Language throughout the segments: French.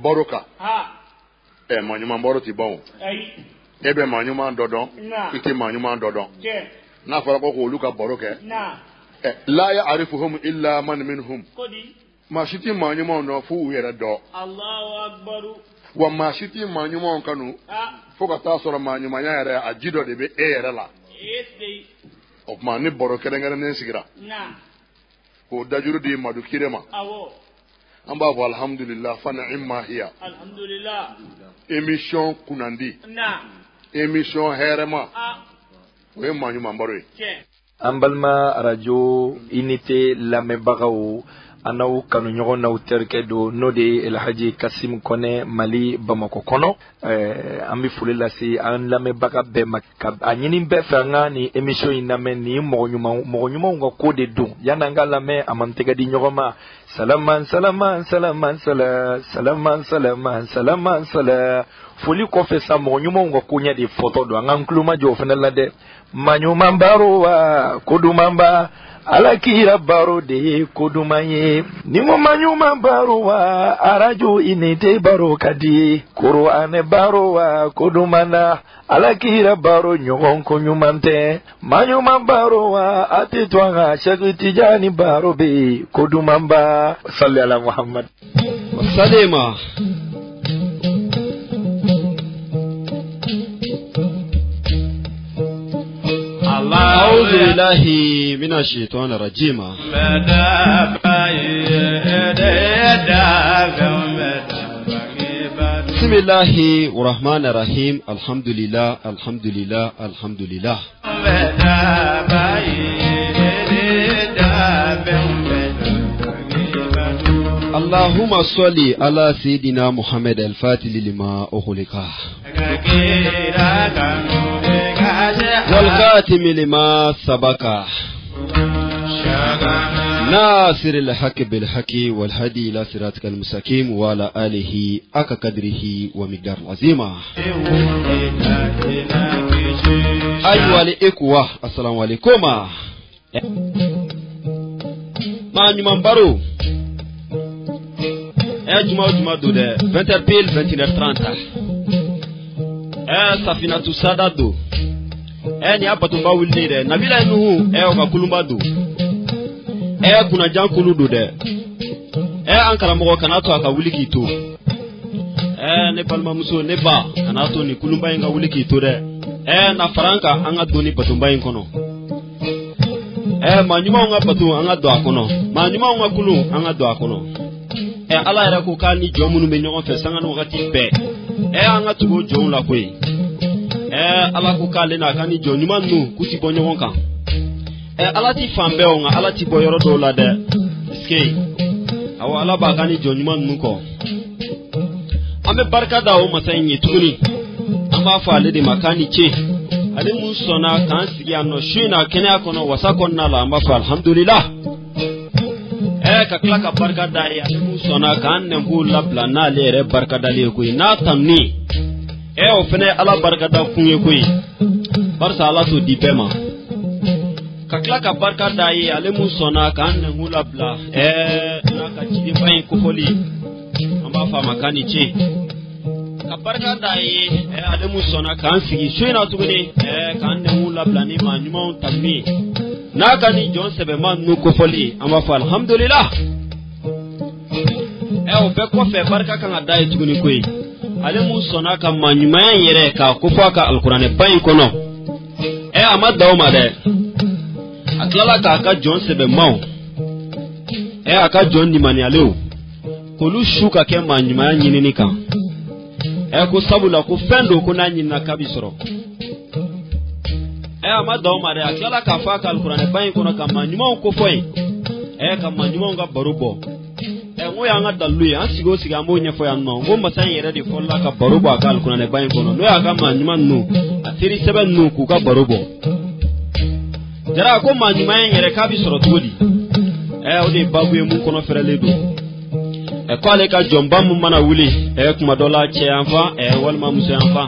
baroka manyuma baro ti bon ebe manyuma dodon ite manyuma dodon na fara ko olu ka baroka la ya arifuhum illa man minhum ma shiti manyuma no fu yere do Allahu akbar wa ma shiti manyuma kanu foka ta soro manyuma ya yere ajido de be yere la of ma ni baroka ngara ne sigira ko dajuru di madu kirema amba bo alhamdulillah fa ni'ma hiya alhamdulillah émission kunandi émission herema we manyu mambaro ambalma radio unité lamebagao anaw kanu nyogon na uterke do node El Hadji Kassim Kone Mali Bamako kono ambi fulela si an lamebaga be makab anyini be fanga ni émission iname ni mogonyuma ngo kode do yananga lame amantega di nyogoma salaman foli ko fe sa mogonyuma ngo kunya di photo do ngankluma jo fenela de manyuma mbaro wa kodumamba alakira baro de kodumaye nimo manyuma baro wa araju inete baro kadi Qur'ane baro wa kodumana alakira baro nyogon konyumante manyuma baro wa atitwanga shagitijani baro be kodumamba salli ala Muhammad salima أعوذ بالله من الشيطان الرجيم بسم الله الرحمن الرحيم الحمد لله الحمد لله الحمد لله اللهم صل على سيدنا محمد الفاتح لما أغلق والخاتم لما سبق ناصر الحق بالحق والهدي إلى صراطك المستقيم وعلى آله حق قدره ومقدار عظيم. أيها الإخوة السلام عليكم. ما نيمان بارو جمعة دودة 20 pile 21h30 safina tu sadado ni abatumba wulide nabila nuhu oga kulumbado kuna jankulu do de ankara mo kanato aka wuliki to ne palma muso ne ba kanato ni kulumba inga wuliki to de na faranka anga doni batumba inkono manyuma nga batu anga do akono manyuma nga kulu anga do akono ala era ko kani jomunu be nyon fe sanga no wakati be anga tugo jon la koy ala ko kale na kani joni manu kuti bonyo wonka ala ti fambe on ala ti boyoro do la de ske awa ala ba kani joni manu ko ame barka da o masanyi tuguni ama fa ale de makani che ale mun sona kan sigi anno shina kene akono wasakon na la ama fa alhamdulillah ka klaka barka da ya mun sona kan ne bula plana le barka da le ko na tamni o fene ala barka da kunye koyi barsa ala to dipema kakla ka barka da yi ale musona kan ne hula bla na ka chidi bayin ko foli amba fa makani che ka barka da yi ale musona kan sigi shina tugune kan ne hula bla ni manyuma tammi na ka ni jon sebe man nu ko foli amba fa alhamdulillah o be ko fe barka kan adai tugune koyi ale musona ka manyuma yere ka kufa ka alqur'ane bayin kono amadaw ma de aklala ka aka jon sebe maw aka jon ni mani aleo kolu shuka ke manyuma nyini ni kan ko sabula ko fendo ko na nyina kabisoro amadaw ma de aklala ka fa ka alqur'ane bayin kono ka manyuma ko foy ka manyuma nga barubo ngoya nga dalu ya sigo siga mo nya foya no ngo masan yere di folla ka barubo aka alqur'ane bayin kono no ya ka manyuma no atiri seben no ku ka barubo jara ko manyuma yere ka bi soro todi o de babu mun kono ferale do ko ale ka jomba mun mana wuli kuma dola che anfa wal ma musa anfa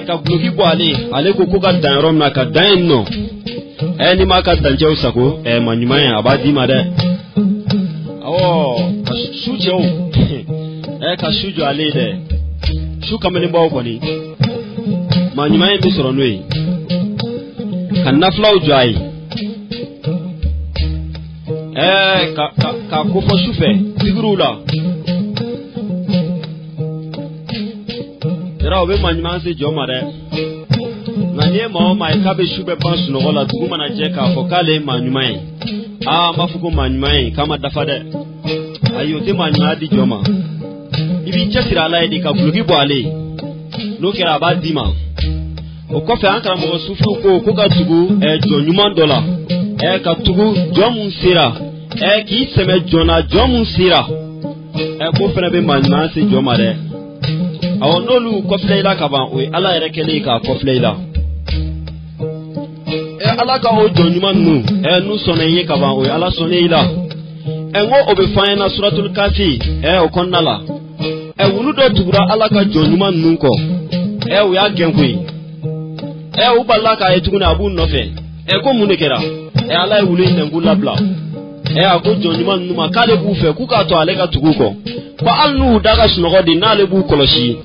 ka bloki bo ale ko ka dan rom na ka dan no ni ma ka dan je usako manyuma ya abadi ma de ka suche o ka shujo ale de shu kamani bawo koni ma nyuma yin bisoro noyi kan naflaw joyi ka ko fo shufe sigurula era obe ma nyuma se joma de na nye ma ma ka be shube pansu no wala tuguma na je ka fo kale ma nyuma yin mafuko ma nyuma yin kama dafade ayo te ma nyuma di joma ibi chesira ala di ka bulugi bo ale no kera ba dima o ko fe ankara mo sufu ko ka tugu jo nyuma dola ka tugu jomun sira ki seme jona jomun sira ko fena be ma nyuma se joma de awo nolu ko fleila ka ban o ala yere kele ka ko fleila ala ka o jo nyuma nu nu sona ye ka ban o ala sona ila ngo obe fayna suratul kafi o konnala wulu do tugura ala ka jo nyuma nu ko o ya genkui o balla ka etuguna abu nofe ko munekera ala wulu ndengu labla ako jo nyuma nu ma kale bu fe ku ka to ale ka tugu ko ba alnu daga sunogo di na le bu koloshi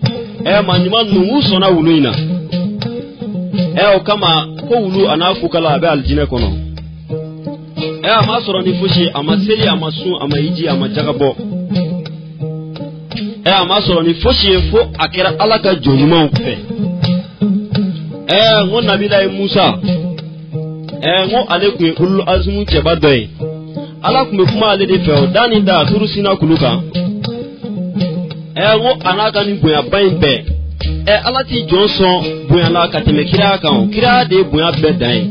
ma nyuma nu sona wulu ina o kama ko wulu anaku kala be aljine kono ama soro ni fushi ama seli ama su ama iji ama jagabo ama soro ni fushi fo akira alaka jonuma fe ngo nabila Musa ngo alekwe ulu azmu chebadoy alakume kuma ale de fe dani da turusina kuluka ngo anaka ni boya baimbe alati Johnson boya la katemekira kan kira de boya bedai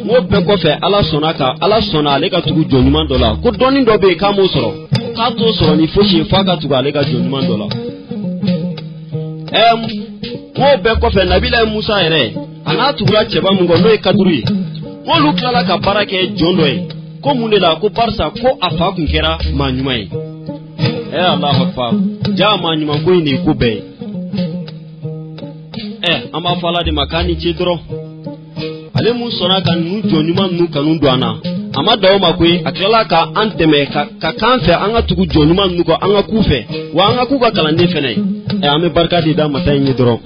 wo be ko fe ala sona ale ka tugu jonuma dola ko doni do be ka mo soro ka to soro ni foshi fa ka tugu ale ka jonuma dola wo be ko fe nabila Musa ere ana tugura cheba mungo no e kaduri wo lu kala ka barake jondo e ko munela ko barsa ko afa kun kera manyuma e Allahu akbar ja manyuma ko ni ko be ama fala de makani chedro ale mun sona kan nu jonuma nu kanu duana ama dawo makwe akela ka anteme ka kanfe anga tugu jonuma nu ko anga kufe wa anga kuka kala ne fene ame barka di da mata nyi dro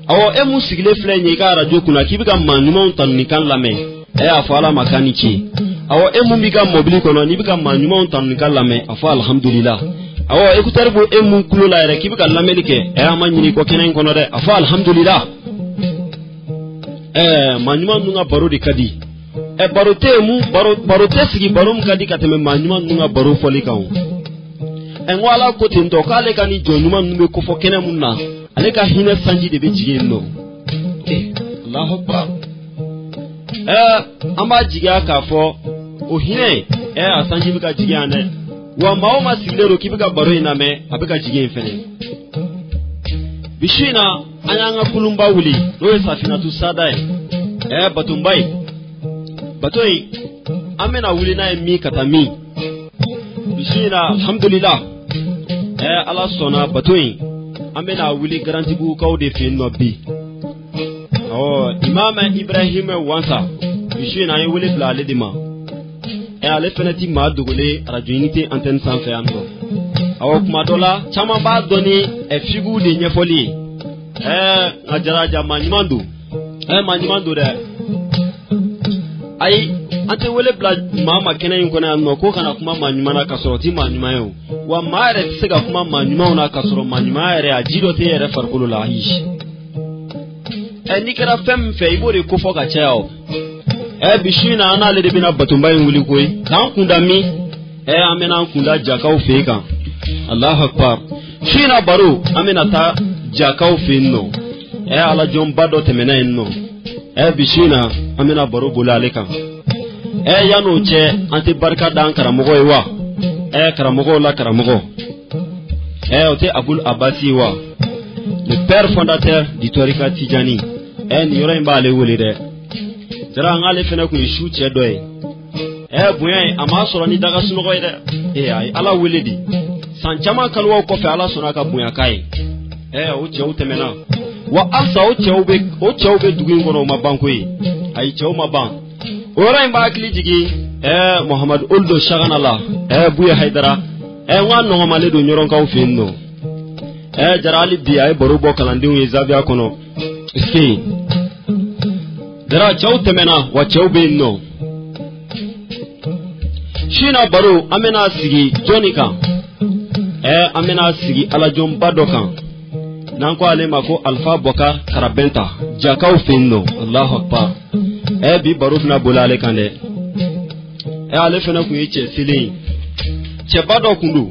awo mun sigle fle nyi ka radio kuna kibiga manuma untan ni kan lame afala makani chi awo mun biga mobili kono ni biga manuma untan ni kan lame afa alhamdulillah awo ekutar bo mun kulo la re kibiga lamelike ama nyini ko kenen kono de afa alhamdulillah manyuma nunga baro di kadi barote sigi barom kadi kateme manyuma nunga baro foli kawo wala ko tindo kale kani jonuma numbe ko fokene munna ale ka hina sanji de be jigin no Allahu akbar amba jiga ka fo o hine asanji bika jigane wa maoma siglero kibika baro ina me abika jigin fene bishina anyanga kulumba wuli no safina tu sadai batumbai batoi amena wuli na mi katami bishina alhamdulillah ala sona batoi amena wuli garanti bu kawde fi no bi imam Ibrahim wansa bishina yi wuli bla ledima ale fenati ma dugule radiounité antenne sans faire ando kuma dola chama ba doni figu de nyefoli ajaraja manyimandu manyimandu de ai ante wele bla mama kenan ko na no ko kana kuma manyimana kasoro ti manyimayo wa mare tsega kuma manyima na kasoro manyima re ajido te re farkulu la hish nikara fem fe ibore ko foka chao bishina ana le de bina batumbai wuli koy kan kundami amena kunda jakau feka Allahu akbar shina baro amena ta jakau finno ala jom bado temena enno bishina amena baro bulaleka yano che anti barka dan karamogo wa karamogo la karamogo ote Abul Abasi wa le père fondateur du Torika Tijani ni yoro mbale wuli de jara ngale fena ku shu che doy buyen ama soro ni daga suno goyde ay ala wulidi san chama kalwa ko fe ala sona ka buya kai o che utemena wa asa o che ube dugi ngoro mabanko yi ay che o maban ora imba akli jigi Muhammad Uldo Shaganala buya haidara wa no male do nyoron ka o finno jarali bi ay baro bo kalandin yi zabia kono iski dara chaw temena wa chaw be no shina baro amena sigi jonika amena sigi ala jomba dokan nan ko ale mako alfa boka karabenta jakaw finno Allahu akbar bi baro na bolale kande ale fena ku yiche sili che bado kundu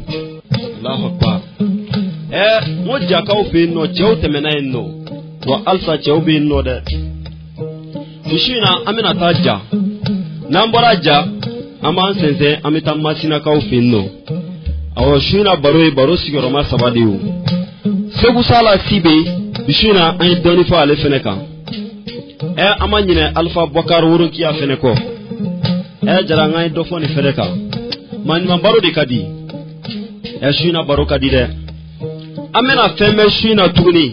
Allahu akbar mo jakaw finno chew temena enno wa alfa chew be no de shina amena taja nambora ja aman sense amita masina kaw finno awo shina baro sigoro ma sabadiu segu sala sibe bishina an doni fa ale feneka amanyine alfa bokar wuro kiya feneko jara ngai do foni feneka man baro de kadi shina baro kadi de amena femme shina tuguni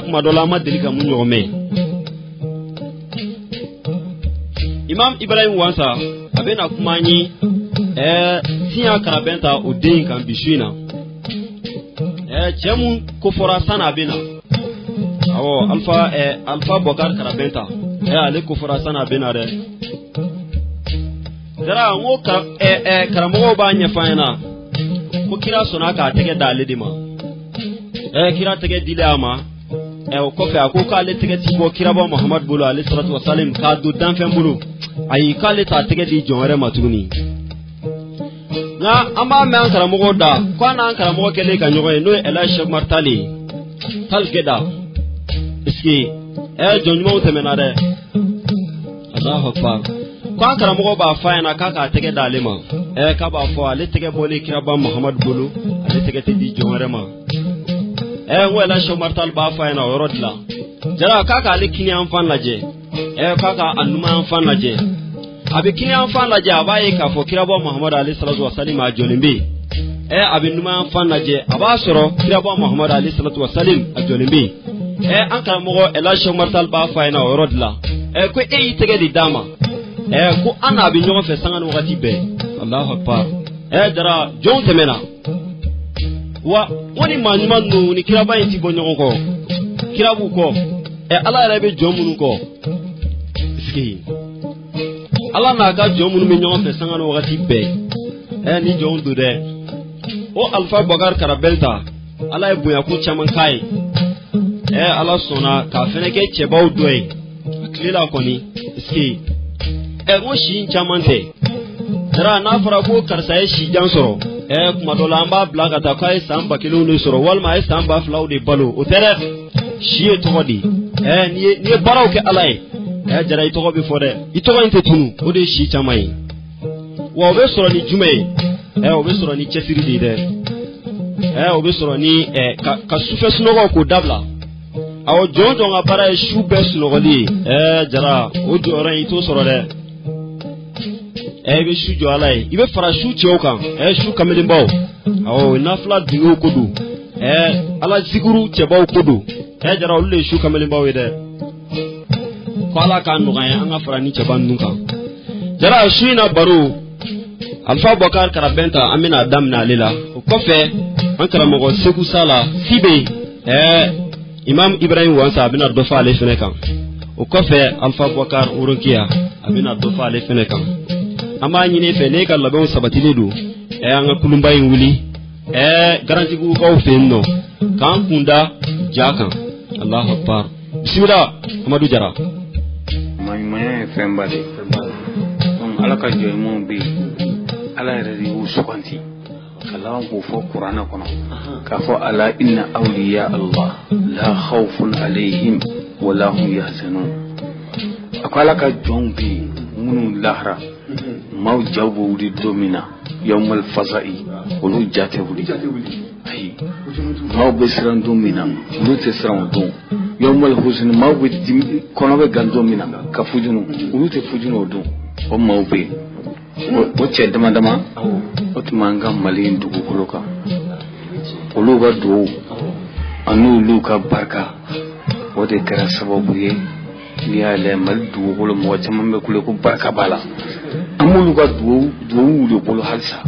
kuma dola ma delika munyo me Imam Ibrahim wansa abena kumanyi siya karabenta udin kan bishina chemu kufora sana abena awo alfa bokar karabenta ale kufora sana abena de dara ngo karamo ba nya faina ko kira sona ka tege dalidima kira tege dilama ko fe ko ka le tege tibo kira ba Muhammad bulu alayhi salatu wasalam ka du dan fen bulu ayi kale ta tege di jonre matuguni na ama me an karamo da ko na an karamo kele ka nyogo no ela Sheikh Martali talgeda iski jonmo temenare Allahu akbar ko an karamo ba faina ka tege dalima ka ba fo ale tege boli kira ba Muhammad bulu ale tege di jonre ma wala Sheikh Martal ba faina orodla jara ka ale kini an fan laje kaka annuma an fan laje abikini an fan laje abaye ka fo kira ba Muhammad alayhi salatu wasallam ajolimbi abinuma an fan laje aba soro kira ba Muhammad alayhi salatu wasallam ajolimbi an karamo ela Sheikh Martal ba faina orodla ko tege di dama ko ana bi nyogo fe sangan wakati be Allahu akbar jara jon temena wa woni manuma no ni kira ba yiti bo nyogo ko kira bu ko ala rabe jomunu ko iski ala na ga jomunu mi nyogo fe sangan wakati be ni jon du de o alfa bogar karabelta ala buya ko chaman kai ala sona ka feneke chebaw doy aklela ko ni iski mo shi chamante dara na fara ko karsaye shi jan soro kuma dola amba blaga ta kai samba kilo no soro wal ma samba flaw de balo o tere shi to godi ni baraw ke alay jara ito go bi fode ito go inte tunu o de shi chamai wa be soro ni jume o be soro ni chefiri de de o be soro ni ka sufe sunogo ko dabla awo jonjo nga bara shu be sunogoli jara o jora ito soro de be shu jo alay ibe fara shu cheukan shu kamelin baw awo nafla dingo kodu ala zikuru chebaw kodu jara ulle shu kamelin baw de ko ala kan no gaya anga fara ni cheban nunka jara shu na baro alfa bokar karabenta amina damna lila ko fe an karamo go segu sala sibe Imam Ibrahim wansa abina dofa ale fenekan o ko fe alfa bokar urokia abina dofa ale fenekan ama nyine fe ne kala be sabati ledu anga kulumba wuli garanti gu ko fenno kan kunda jakan Allahu akbar bismillah Amadou Jara maya fembade alaka joy mo bi ala radi usukanti Allah ko fo Qur'ana kono ka fo ala inna awliya Allah la khawfun alayhim wa la hum yahzanun akala ka jombi munu lahra maw jawu di domina yawmal faza'i ulu jate wuli ay maw besran domina ulu tesran dom yawmal husn maw be kono be gandomina ka fujunu ulu te fujunu dom o maw be o ce dama o tumanga malin dugu koloka ulu ga do anu luka barka o de kara sababu ye ni ale mal dugu kolo mo chama me kule ko barka bala amulu ga do bolo halsa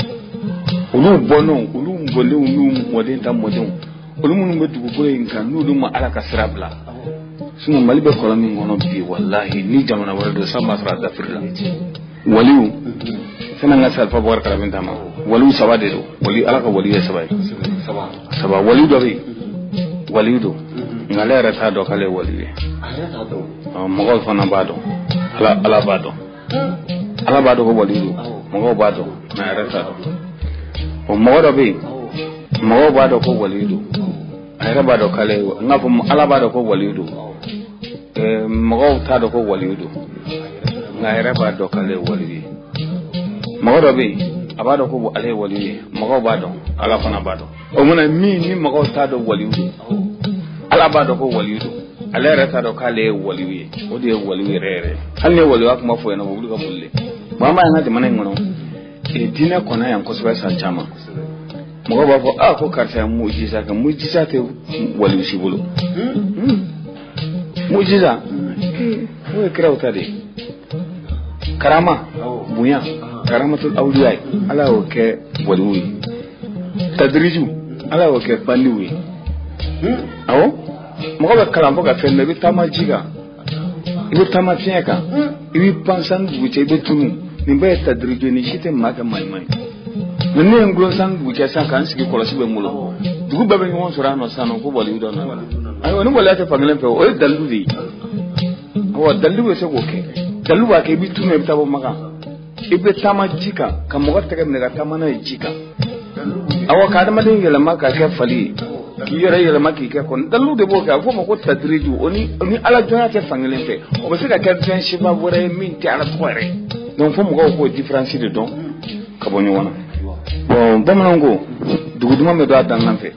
ulu bono ulu mbole ulu modin tam modin olu minnu bɛ dugukolo in kan n'olu ma ala ka sira bila sinon mali bɛ kɔlɔn min kɔnɔ bi wallahi ni jamana wɛrɛ don san b'a sɔrɔ a dafiri la waliw fɛnɛ ka se Alifa Bukari Karabinta ma waliw 3 de don wali ala ka wali ye 3 ye 3 waliw dɔ bɛ yen waliw don nka ale yɛrɛ t'a dɔn k'ale ye wali ye mɔgɔw fana b'a dɔn ala b'a dɔn ala b'a dɔn ko waliw don mɔgɔw b'a dɔn nka a yɛrɛ t'a dɔn mɔgɔ dɔ bɛ yen mɔgɔw b'a dɔn ko waliw don a yɛrɛ b'a dɔn k'ale ye n k'a fɔ ala b'a dɔn ko waliw don mɔgɔw t'a dɔn ko waliw don nka a yɛrɛ b'a dɔn k'ale ye waliw ye mɔgɔ dɔ bɛ yen a b'a dɔn ko ale ye waliw ye mɔgɔw b'a dɔn ala fana b'a dɔn o mana min ni mɔgɔw t'a dɔn waliw don ala b'a dɔn ko waliw don ale yɛrɛ t'a dɔn k'ale ye waliw ye o de ye waliw yɛrɛ yɛrɛ hali ni ye waliw kuma fɔ yen nɔ o wuli ka boli dɛ an b'a yan ka jamana in kɔnɔ diinɛ kɔnɔ yan kosɛbɛ san caman mɔgɔw b'a fɔ ko karisa ye mujiza kɛ mujiza tɛ waliw si bolo mujiza o ye kiraw ta de ye karama bonya karamatul awliya ala y'o kɛ waliw ye tadriju ala y'o kɛ bandiw ye awɔ mɔgɔ bɛ kalan fɔ ka fɛn dɔ i bɛ taama ji kan i bɛ taama fiɲɛ kan i bɛ pansan dugu cɛ i bɛ tunu nin bɛɛ ye tadriju ni si tɛ maa kɛ maa ɲuman ye ne ye n gulon san dugu cɛ san k'an sigi kɔlɔsi bɛ n bolo dugu bɛɛ bɛ ɲɔgɔn sɔrɔ yan nɔ sisan nɔ ko waliw dɔ nana ayiwa ni waliya tɛ fankelen fɛ o ye dalilu de ye awɔ dalilu bɛ se k'o kɛ dalilu b'a kɛ i bɛ tunu i bɛ taa bɔ makan i bɛ taama ji kan ka mɔgɔ tɛgɛ minɛ ka taama n'a ye ji kan awɔ ka adamaden yɛlɛma ka kɛ fali ye k'i yɛrɛ yɛlɛma k'i kɛ kɔni dalilu de b'o kɛ a bɛ fɔ o ma ko tadriju o ni ala jɔnya tɛ fankelen fɛ o bɛ se ka kɛ fɛn siba wɛrɛ ye min tɛ ala tɔgɔ yɛrɛ donc fo mɔgɔw k'o différence de dɔn ka bɔ ɲɔgɔn na bon bamananw ko dugu duman bɛ don a dangan fɛ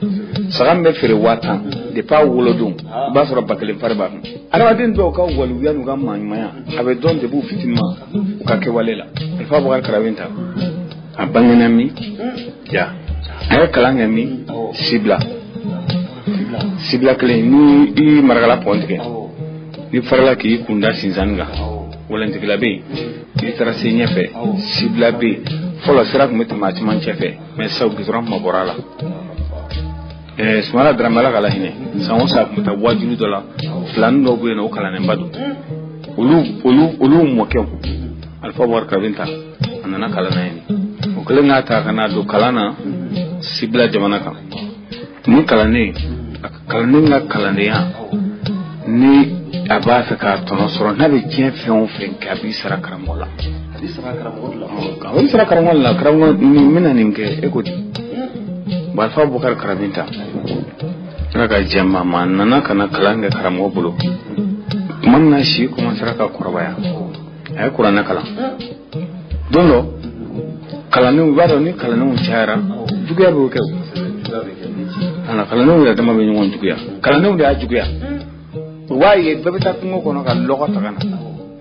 saga min bɛ feere 5000 depuis a wolodon i b'a sɔrɔ 1000 pari b'a kun adamaden dɔw ka waliya n'u ka maaɲumanya a bɛ dɔn depuis u fitininma u ka kɛwale la Alifa Bukari Karabinta a bangena min ja a ye kalan kɛ min sibila kelen ni i marakala pɔn tigɛ ni farala k'i kunda sinzani kan walantigila bɛ yen n'i taara se ɲɛfɛ sibila bɛ yen fɔlɔ sira tun bɛ tɛmɛ a cɛmancɛ fɛ mais sisan gudɔrɔn ma bɔra a la Sumala Dramé Ala ka lahinɛ san o san tun bɛ taa wajulu dɔ la filanin dɔw bɛ yen nɔ o kalannenba don olu mɔkɛw Alifa Bukari Karabinta a nana kalan na yen o kɛlen k'a ta ka n'a don kalan na sibila jamana kan ni kalanden ka kalandenya ni a b'a fɛ k'a tɔnɔ sɔrɔ n'a bɛ diɲɛ fɛn o fɛn kɛ a b'i sara karamɔgɔ la a b'i sara karamɔgɔ la karamɔgɔ n bɛna nin kɛ e ko di Alifa Bukari Karabinta ala ka jɛ maa a nana ka na kalan kɛ karamɔgɔ bolo tuma min na si commencera ka kɔrɔbaya a ye kuranɛ kalan don dɔ kalandenw i b'a dɔn ni kalandenw cayara juguya b'o kɛ kalandenw yɛrɛ dama bɛ ɲɔgɔn juguya kalandenw de y'a juguya o b'a ye bɛɛ bɛ taa kungo kɔnɔ ka lɔgɔ ta ka na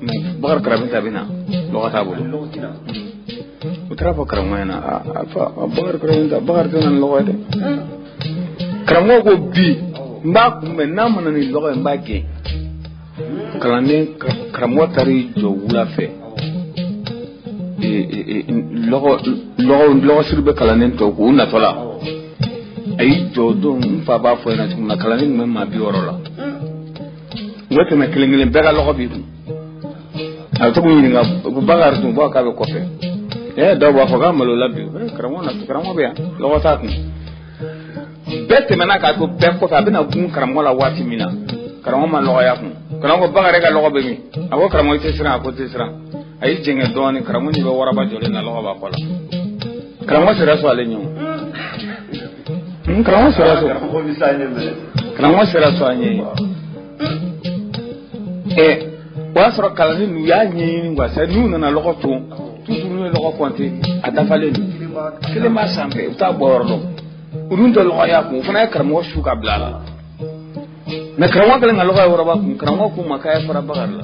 mais Bukari Karabinta bɛ na lɔgɔ t'a bolo o taara fɔ karamɔgɔ ɲɛna Bukari Karabinta Bukari tɛ na ni lɔgɔ ye dɛ karamɔgɔ ko bi n b'a kunbɛn n'a ma na ni lɔgɔ ye n b'a gɛn kalanden karamɔgɔ taar'i jɔ wula fɛ lɔgɔ siri bɛ kalanden tɔw ko u natɔ la a y'i jɔ don n fa b'a fɔ ɲɛna cogo min na kalanden tun bɛ maa 60 la u bɛ tɛmɛ kelen kelen bɛɛ ka lɔgɔ b'i kun a bɛ to k'u ɲininka Bakari dun k'a bɛ kɔfɛ dɔw b'a fɔ k'a malola bi karamɔgɔ bɛ yan lɔgɔ t'a kun bɛɛ tɛmɛna k'a to bɛɛ kɔfɛ a bɛna gun karamɔgɔ la waati min na karamɔgɔ ma lɔgɔya kun karamɔgɔ Bakari ka lɔgɔ bɛ min a ko karamɔgɔ i tɛ siran a ko tɛ siran a y'i jɛngɛ dɔɔnin karamɔgɔ ɲɛ bɛ waraba jɔlen na lɔgɔ b'a kɔ la karamɔgɔ sera so ale ɲɛ karamɔgɔ sera so a ɲɛ o y'a sɔrɔ kalanden n'u y'a ɲɛɲini quoi c'est n'u nana lɔgɔ ton toujours n'u ye lɔgɔ compter a dafalen don kelen b'a sanfɛ u t'a bɔ yɔrɔ dɔn u dun tɛ lɔgɔ y'a kun o fana ye karamɔgɔ su ka bila a la mais karamɔgɔ kɛlen ka lɔgɔ ye wɔrɔba kun karamɔgɔ k'u ma k'a ye fara Bakari la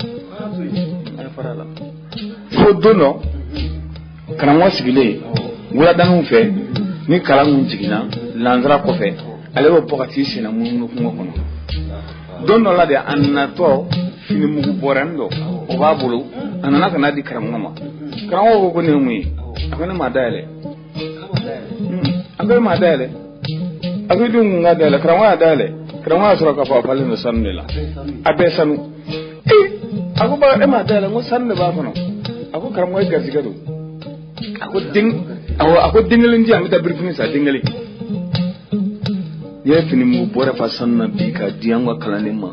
a ye fara la fo don dɔ karamɔgɔ sigilen wuladaninw fɛ ni kalan min jiginna lansara kɔfɛ ale bɛ bɔ ka t'i senna munumunu kungo kɔnɔ don dɔ la de a natɔ fini mugu bɔrɛnin dɔ o b'a bolo a nana ka n'a di karamɔgɔ ma karamɔgɔ ko ne ye mun ye a ko ne m'a dayɛlɛ a ko e m'a dayɛlɛ abidu ngada la kramwa dale kramwa sura ka fa falin sanne la abe sanu ako ba ma dale ngo sanne ba fa no ako kramwa ga sigado ako dingalin ji amita birfini sa dingali ya fini mu bora fa sanna bi ka diangwa kalanin ma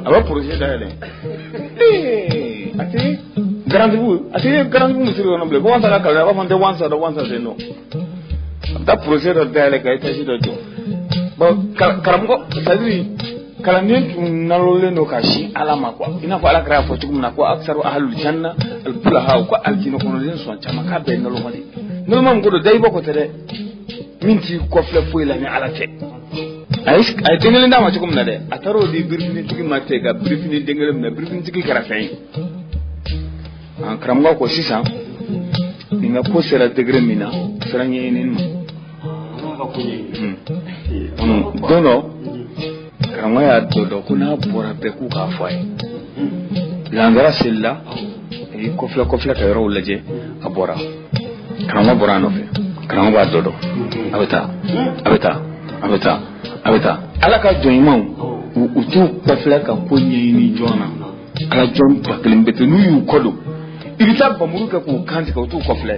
aba projet dale ati garanti bu musiri wono ble ko wanta la kala ba fonte wansa de no da projet do dale ka ita shi do jo ba karamgo sadiri kalanin nalole no kashi alama kwa ina fa ala kra fo tukum na ko aksaru ahlul janna al fulaha ko al jino kono len so chama ka be nalo mali no mam godo dai boko tede minti ko fle fo ila ni ala te ay dengel ndama tukum na de ataro di birfini tuki mate ga birfini dengel na birfini tuki kara fay an karamgo ko sisa ninga ko sera degre mina seranye enen ma dono karamgo ya dodo kuna bora be ku ka fay langara silla e ko fla ka yoro laje abora karamgo bora no fe karamgo ba dodo abeta ala ka joimau utu ko fla ka ponye ni jona ala jon paklim bete nu yu kodo ibita bamuruka ko kanti ka utu ko fla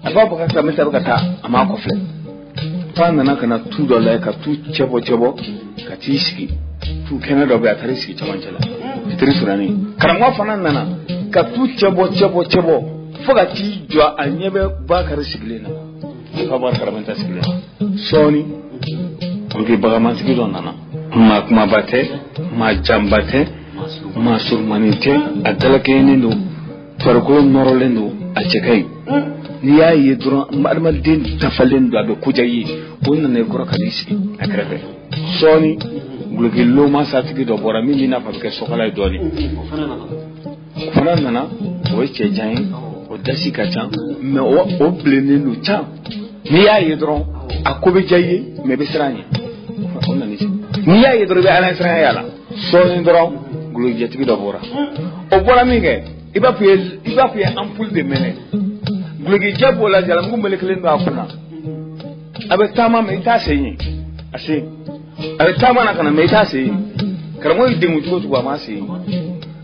aba baka ta mesa baka ta ama ko fla fa nana kana $2 ka tu chebo ka tiski tu kana do ba tariski chamanjala fitri surani karamwa fanan nana ka tu chebo foga ti jo anyebe ba ka risiglena ka bar karamanta siglena soni ngi bagaman tigi don nana ma bate ma jambate ma surmanite adala kene ndo farko norolendo a cikai ni yayi duran malmal din tafalendo abe kujayi wannan ne gura kadisi akrabe soni glugi lo ma sa tigi do bora mi na fa ke sokala doni fana nana o ce jayin o dasi ka tan me o blene no tan ni yayi duran akobe jayi me besrani ni yayi duran be ala sra yala soni duran glugi jetigi do bora o bora mi ge iba puye ampoule de mene glugi jabo la jala ngum meleklen do afuna abe tama me ta seyi ase abe tama na kana me ta seyi karamo ide mu to ba ma seyi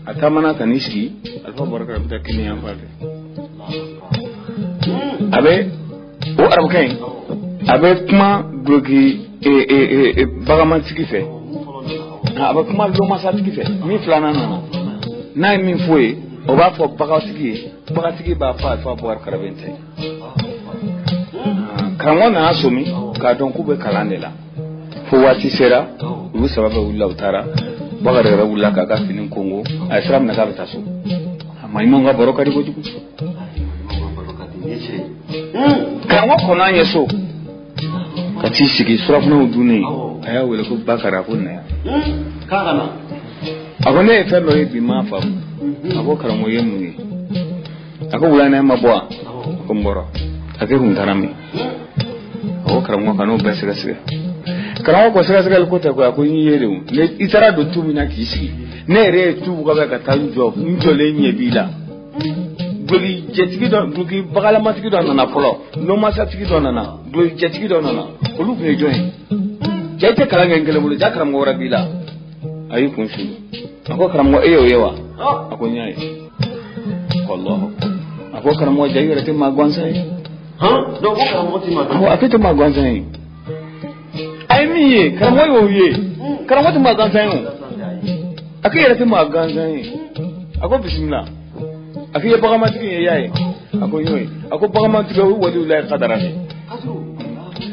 atama na kanisi alfa baraka da kini ya fate abe o arab kain abe kuma glugi bagaman tikife abe kuma lo ma sa tikife mi flana na min foye o ba fo bagatigi ba fa buwar karabente kan wannan asumi ka don kube kalandela fo wati sera u sababa ulla utara bagare rawulla ka ka finin kongo a islam na ka taso amma imon ga barokari goji ku kan wa kona yeso ka ti sigi surafna udune aya wele ko bakara kunna kana agone e felo e bi ma fa ako karamo yemu ni ako wulana ma boa ko mboro ake huntarami ako karamo kanu besega karamo ko sega ko ta ko yiyere ne itara do tumina kisi ne re tu ko ba ka tanjo njole nye bila goli jetigi do goli bagala matigi do na polo no masa tigi do na goli jetigi do na olu be join jete kala ngengele bulu jakaramo wora bila ayi kunshi ako karamo eyo yewa ako nyai wallahu ako karamo jayira te magwansa do ko karamo ti magwansa ako te magwansa ai miye karamo yo ye karamo te magwansa akira te magwansa ako bismillah akira bagamati yayi ako yoy ako bagamati go wali la qadara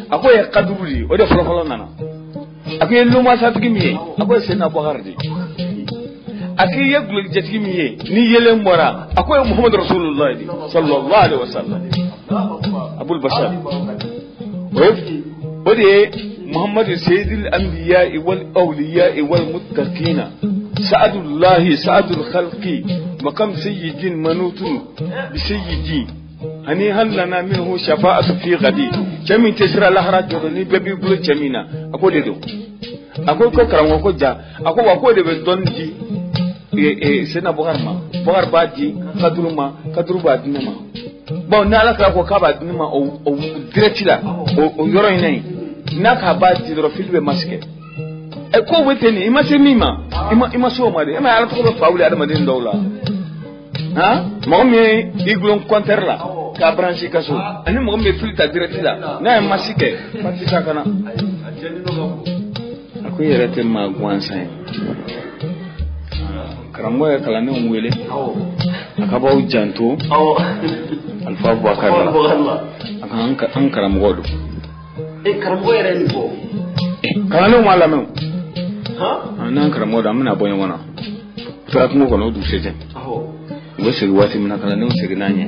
ako ya qaduri o de folo nana akira luma satigi miye ako sena bagardi aki yegul jetigi miye ni yele mora akoy muhammad rasulullah sallallahu alaihi wasallam abul bashar ودي محمد سيد الأنبياء والأولياء والمتقين سعد الله سعد الخلق مقام سيد منوط بسيدي هني هل لنا منه شفاعة في غدي جميع تسرى لحرات جرني ببي بلو جمينا أقول دو أقول كرام أقول جا أقول دو بدون جي سنا بغار باجي كدرو باجي نما bon na ala kala ko kaba duma o direct la o yoro inai n'a ka ba ti dɔrɔn fili bɛ masquer ko bɛ ten i ma se min ma i ma se o ma de e ma ala tɔgɔ bɛ fa wuli adamaden dɔw la mɔgɔ min ye i gulon compteur la k'a brancher ka so ani mɔgɔ min bɛ fili ta direct la n'a ye masi kɛ masi sa kana a ko i yɛrɛ tɛ maa gansan ye karamɔgɔ ye kalandenw wele a ka b'aw janto Alpha Boubacar la a ka an karamɔgɔ don karamɔgɔ yɛrɛ nin fɔ kalandenw m'a lamɛn n'an karamɔgɔ don an bɛna bɔ ɲɔgɔn na tora kungo kɔnɔ o dugusɛjɛ u bɛ segin waati min na kalandenw seginna ɲɛ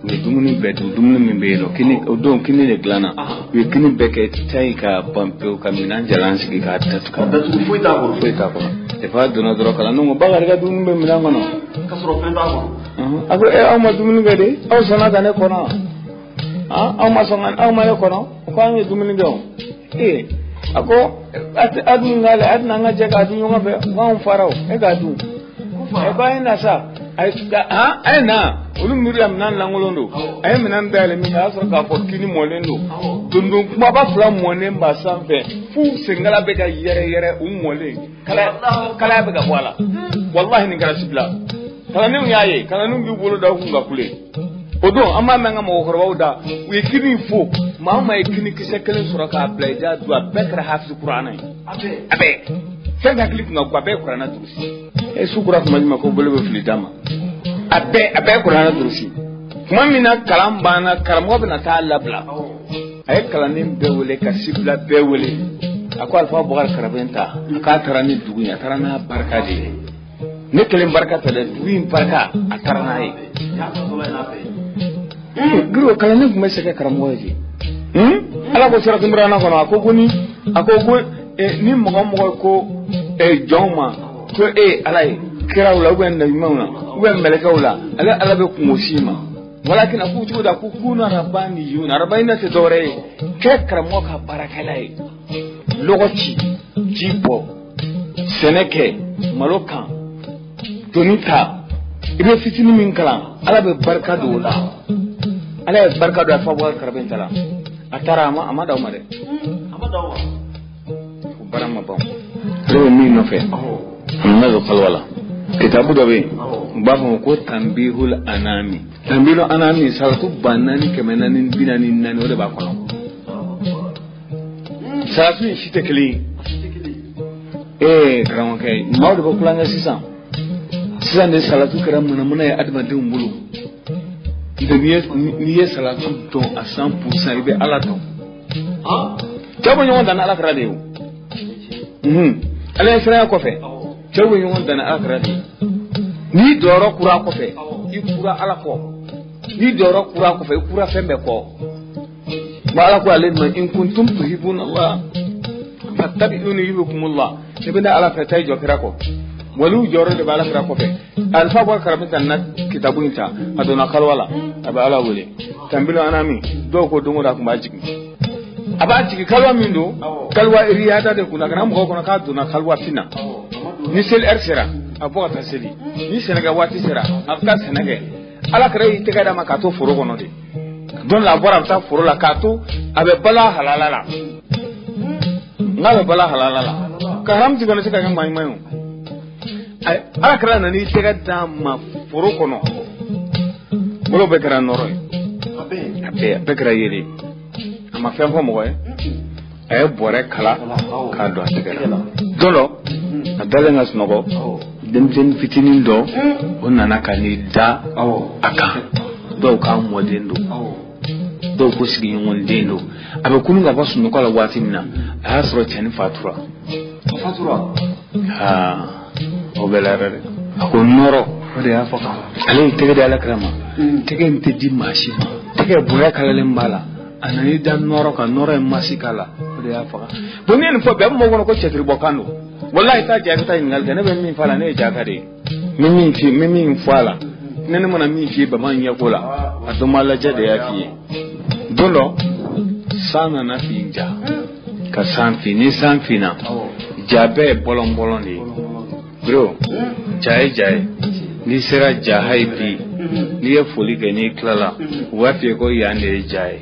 u ye dumuni bɛɛ dun dumuni min bɛ yen nɔ kini o don kini de dilanna u ye kini bɛɛ kɛ ta ye ka ban pewu ka minɛn jalan sigi k'a datugu foyi t'a kɔnɔ defa donna dɔrɔn kalandenw ko Bakari ka dumuni bɛ minɛn kɔnɔ k'a sɔrɔ fɛn t'a kɔnɔ a ko aw ma dumuni kɛ de aw sɔnna ka ne kɔnɔ aw ma sɔn aw ma ne kɔnɔ ko an ye dumuni kɛ o a ko a dun k'ale a tɛna an ka jɛ k'a dun ɲɔgɔn fɛ ko anw fara o e k'a dun ko a ye na sa a ye na olu miiri la minɛn lankolon don a ye minɛn dayɛlɛ min a y'a sɔrɔ k'a fɔ kini mɔlen don dundun kumaba fila mɔnen ba sanfɛ f'u senkala bɛ ka yɛrɛ u mɔlen kalaya bɛ ka bɔ a la walahi nin kɛra sibila kalandenw y'a ye kalandenw b'u bolo da u kun ka kule o don an b'a mɛn ka mɔgɔkɔrɔbaw da u ye kini fo maa o maa ye kini kisɛ kelen sɔrɔ k'a bila i da dun a bɛɛ kɛra hafizu kuranɛ ye a bɛɛ fɛn hakili kun ka go a bɛɛ ye kuranɛ durusi su kura tuma jumɛn ko bolo bɛ fili d'a ma a bɛɛ ye kuranɛ durusi tuma min na kalan banna karamɔgɔ bɛna taa labila a ye kalanden bɛɛ wele ka sibila bɛɛ wele a ko Alpha Boubacar Karabɛn ta a k'a taara ni dugu ye a taara n'a barika de ye ne kelen barika tɛ dɛ dugu in barika a taara n'a ye giro kalanden tun bɛ sɛgɛ karamɔgɔ ye ala ko sira tunbara kɔnɔ a ko ni mɔgɔ ko jɔnw ma ko ala ye kiraw la nabimanw la mɛlɛkɛw la ala bɛ kungo si ma walakin a k'u cogo da ko kunu arabaniyuna arabaniyuna tɛ dɔwɛrɛ ye kɛ karamɔgɔ ka baarakɛla ye lɔgɔ ci ji bɔ sɛnɛ kɛ malo kan doni ta i bɛ fitinin min kalan ala bɛ barika don o la ala ye barika don Alpha Boubacar Karabɛn ta la a taara a ma d'aw ma dɛ o baara ma ban ale bɛ min nɔfɛ a nana don kaliwa la kitabu dɔ bɛ yen u b'a fɔ ko tanbihul anami salatu 444 o de b'a kɔnɔ salatu in si tɛ kelen ye karamɔgɔkɛ maaw de bɛ kulonkɛ sisan de salatu kɛra munamuna ye adamadenw bolo n'i ye salatu dɔn a 100% i bɛ ala dɔn cɛw bɛ ɲɔgɔn dan ni ala kɛra de ye o ala ye siranya kɔfɛ cɛw bɛ ɲɔgɔn dan ni ala kɛra de ye n'i jɔyɔrɔ kura kɔfɛ i kura ala kɔ n'i jɔyɔrɔ kura kɔfɛ i kura fɛn bɛɛ kɔ wa ala ko ale ma in kuntum tuhibuna Allah fattabi'uni yuhibbukumullah ne bɛ ala fɛ taa i jɔ kira kɔ waliw jɔyɔrɔ de bɛ ala kira kɔfɛ Alpha Boubacar Karabɛn ta na kitabu in ta a donna kaliwa la a bɛ ala wele tanbilu anami dɔw ko don o don a tun b'a jigin a b'a jigin kaliwa min don kaliwa riyada de kunna kana mɔgɔw kɔnɔ k'a donna kaliwa finna ni seli heure sera a bɔ ka taa seli ni sɛnɛkɛ waati sera a bɛ taa sɛnɛ kɛ ala kɛra y'i tɛgɛ d'a ma k'a to foro kɔnɔ de don la a bɔra a bɛ taa foro la k'a to a bɛ bala halala la n'a bɛ bala halala la ka haramu kɔni se ka kɛ maa ɲuman ye o ala kɛra nana i tɛgɛ d'a ma foro kɔnɔ bolo bɛɛ kɛra nɔrɔ ye a bɛɛ kɛra yeli a ma fɛn fɔ mɔgɔ ye a ye bɔrɛ kala k'a don a tɛgɛ la don dɔ a dalen ka sunɔgɔ denmisɛnnin fitinin dɔ o nana ka n'i da a kan dɔw k'a mɔden don dɔw ko sigiɲɔgɔnden don a bɛ kunun ka bɔ sunɔgɔ la waati min na a y'a sɔrɔ cɛnin fatura o bɛ la yɛrɛ dɛ a ko nɔrɔ o de y'a fɔ ale ye tɛgɛ di ala kɛra ma tɛgɛ in tɛ di maa si ma tɛgɛ bonya kalalen b'a la a nana da nɔrɔ kan nɔrɔ ye masi k'a la o de y'a faga bon ne ye nin fɔ bɛɛ mɔgɔ kɔnɔ ko cɛtiri bɔ kan don walahi taa jaa i bɛ taa ɲininkali kɛ ne bɛ min fɔ a la ne ye jaka de ye n bɛ min fɔ a la ne mana min f'i ye bama ɲɛko la a dɔn ma lajɛ de y'a f'i ye don dɔ san nana fin ja ka san fin ni san finna ja bɛɛ ye bɔlɔn bɔlɔn de ye bro ja ye n'i sera ja hayi bi n'i ye foli kɛ n'i tilala u b'a f'i ye ko yan de ye ja ye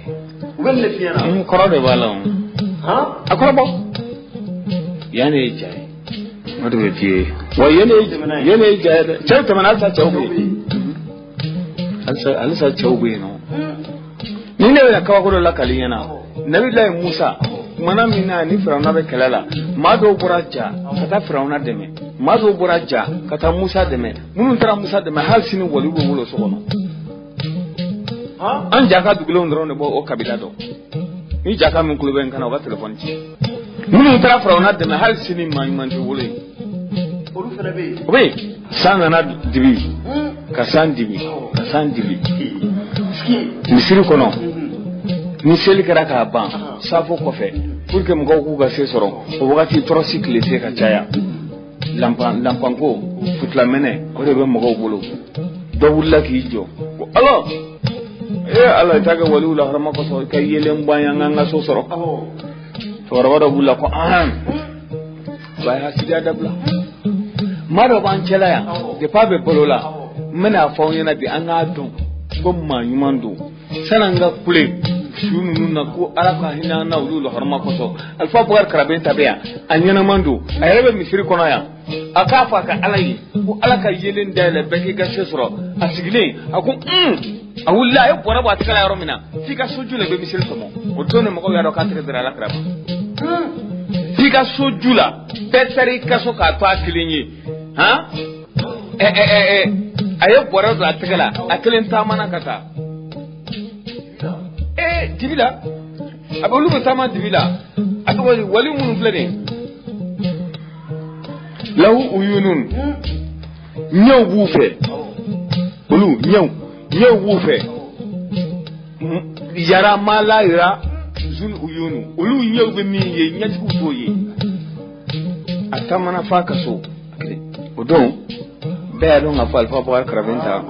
kɔrɔ de b'a la akɔrɔbɔ yanni ye ja ye o de bɛ f'i ye wa yanni ye ja ye dɛ cɛw tɛmɛna halisa cɛw bɛ yen halisa cɛw bɛ yen nɔ ni ne bɛna kabako dɔ lakali ɲɛna Nabilahi Musa kumana min na ni Firawuna bɛ kɛlɛ la maa dɔw bɔra ja ka taa Firawuna dɛmɛ maa dɔw bɔra ja ka taa Musa dɛmɛ minnu taara Musa dɛmɛ hali sini waliw bɛ wolo so kɔnɔ an jaka dugulenw dɔrɔn de bɔ o kabila dɔn ni jaka min kulo bɛ n kana o ka telefɔni ci minnu taara Firawuna dɛmɛ hali sini maa ɲuman tɛ wolo yen olu fana bɛ yen o bɛ yen san nana dibi ka san dibi misiri kɔnɔ ni seli kɛra k'a ban safo kɔfɛ pour que mɔgɔw k'u ka se sɔrɔ o wagati tɔrɔsi tile se ka caya lanpanko futilamɛnɛ o de bɛ mɔgɔw bolo dɔ wulila k'i jɔ ko ala ala t'a kɛ waliw la hɔrɔma kɔsɔn ka yelen bɔ an ka so sɔrɔ cɛkɔrɔba dɔ wulila ko ba y'a sidiya dabila maa dɔ b'an cɛla yan depuis a bɛ balo la n bɛna fɔ aw ɲɛna bi an k'a dɔn ko maa ɲuman don san'an ka kule su ninnu na ko ala ka hinɛ an na olu la hɔrɔma kɔsɔn Alifa Bukari Karabe ta bɛ yan a ɲɛnaman don a yɛrɛ bɛ misiri kɔnɔ yan a k'a fɔ a ka ala ye ko ala ka yelen dayɛlɛ bɛɛ k'i ka se sɔrɔ a sigilen a ko a wulila a ye bɔrɛ bɔ a tɛgɛ la yɔrɔ min na f'i ka soju la i bɛ misiri tɔmɔ o don de mɔgɔw y'a dɔn k'a tɛgɛ dira ala kira ma f'i ka soju la bɛɛ taara i ka so k'a to a kelen ye a ye bɔrɛ don a tɛgɛ la a kelen taamana ka taa dibi la a bɛ olu bɛ taama dibi la a tɔgɔ wali minnu filɛ nin lahu uyunun ɲɛw b'u fɛ olu ɲɛw b'u fɛ yara ma la yira zul uyunu olu ɲɛw bɛ min ye ɲɛtigiw t'o ye a taamana f'a ka so o don bɛɛ y'a dɔn k'a fɔ Alifa Bukari Karabe ta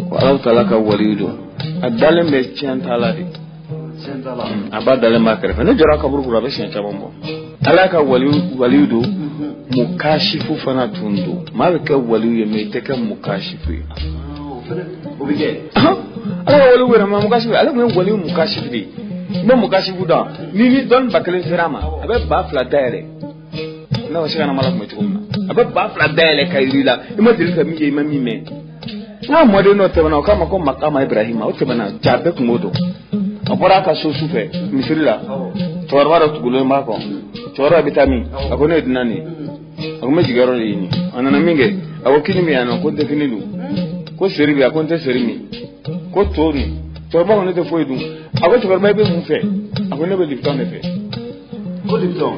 ko Alahu Taala ka waliyu don a dalen bɛ tiɲɛ t'a la de a b'a dalen b'a kɛrɛfɛ ne jɔra kaburu kɔrɔ a bɛ siɲɛ caman bɔ ala ka waliyu don mukashifu fana tun don maa bɛ kɛ waliyu ye mais i tɛ kɛ mukashifu ye o bɛ kɛ ala ka waliyu yɛrɛ ma mukashifu ale tun ye waliyu mukashifu de ye n bɛ mukashifu dɔn ni dɔnni ba kelen sera a ma a bɛ ba fila dayɛlɛ ne ma se ka na mala kun bɛ cogo min na a bɛ ba fila dayɛlɛ ka yiri la i ma deli ka min ye i ma min mɛn n'a mɔden dɔ tɛmɛna o k'a ma ko makama Ibrahima o tɛmɛna ja bɛɛ kun b'o dɔn a bɔra a ka so sufɛ misiri la cɛkɔrɔba dɔ tugulen b'a kɔ cɛkɔrɔba bɛ taa min a ko ne ye dunan de ye a ko n bɛ jigiyɔrɔ de ɲini a nana min kɛ a ko kini min yan nɔ ko n tɛ kini dun ko seri bɛ a ko n tɛ seri min ko to dun cɛkɔrɔba ko ne tɛ foyi dun a ko cɛkɔrɔba i bɛ mun fɛ a ko ne bɛ lipitɔn de fɛ ko lipitɔn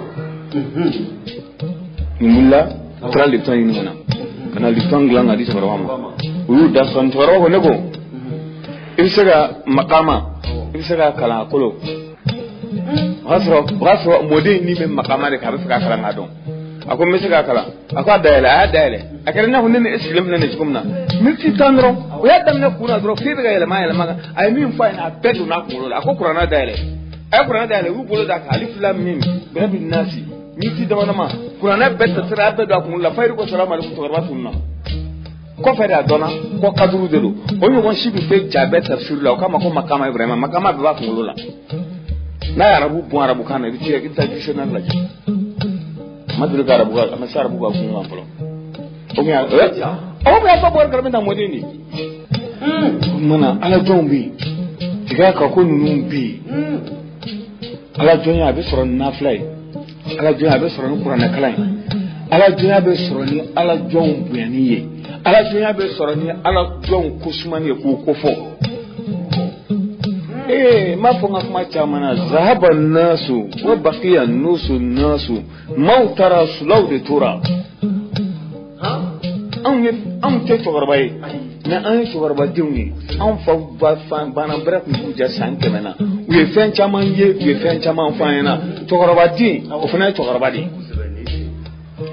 nin wulila a taara lipitɔn ɲini ka na lipitɔn dilan ka di cɛkɔrɔba ma u y'u da sɔn cɛkɔrɔba ko ne ko i bɛ se ka makama i bɛ se ka kalan a kolo o y'a sɔrɔ mɔden ni bɛ makama de k'a bɛ fɛ k'a kalan k'a dɔn a ko n bɛ se k'a kalan a ko a dayɛlɛ a y'a dayɛlɛ a kɛra i n'a fɔ ne ni e sigilen filɛ nin cogo min na miniti 10 dɔrɔn o y'a daminɛ kun na dɔrɔn f'e bɛ ka yɛlɛma kan a ye min fɔ a ɲɛna a bɛɛ donna a kunkolo la a ko kuranɛ dayɛlɛ a ye kuranɛ dayɛlɛ u y'u bolo da kan alif lam mim birabi nasi miniti damadama kuranɛ bɛɛ tɛsira a bɛɛ don a kunkolo la fayiri ko salamu aleykum cɛkɔrɔba tununa kɔfɛ de a dɔnna ko kaduru de don o ɲɔgɔn si bɛ bɛ ja bɛɛ tafsiri la o k'a ma ko makama Ibrahima makama bɛɛ b'a kunkolo la n'a ye arabu bɔn arabukan na i bɛ taa dictionnaire lajɛ ma deli ka a ma se arabu ka kun kan fɔlɔ o bɛ Alifa Bukari Karabe ta mɔden de o mana ala jɔnw bɛ yen tiga kan ko ninnu bɛ yen ala jɔnya a bɛ sɔrɔ ni nafila ye ala jɔnya a bɛ sɔrɔ ni kuranɛ kalan ye ala jɔnya bɛ sɔrɔ ni ala jɔnw bonyani ye ala jɔnya bɛ sɔrɔ ni ala jɔnw ko sumani ye k'o kofɔ m'a fɔ n ka kuma caman na zahaba nasu wa baqiya nusu nasu maaw taara sulaw de tora anw tɛ cɛkɔrɔba ye mais an ye cɛkɔrɔba denw ye anw fa bana bɛrɛ tun b'u jɛ san 100 na u ye fɛn caman ye u ye fɛn caman fɔ an ɲɛna cɛkɔrɔba den o fana ye cɛkɔrɔba de ye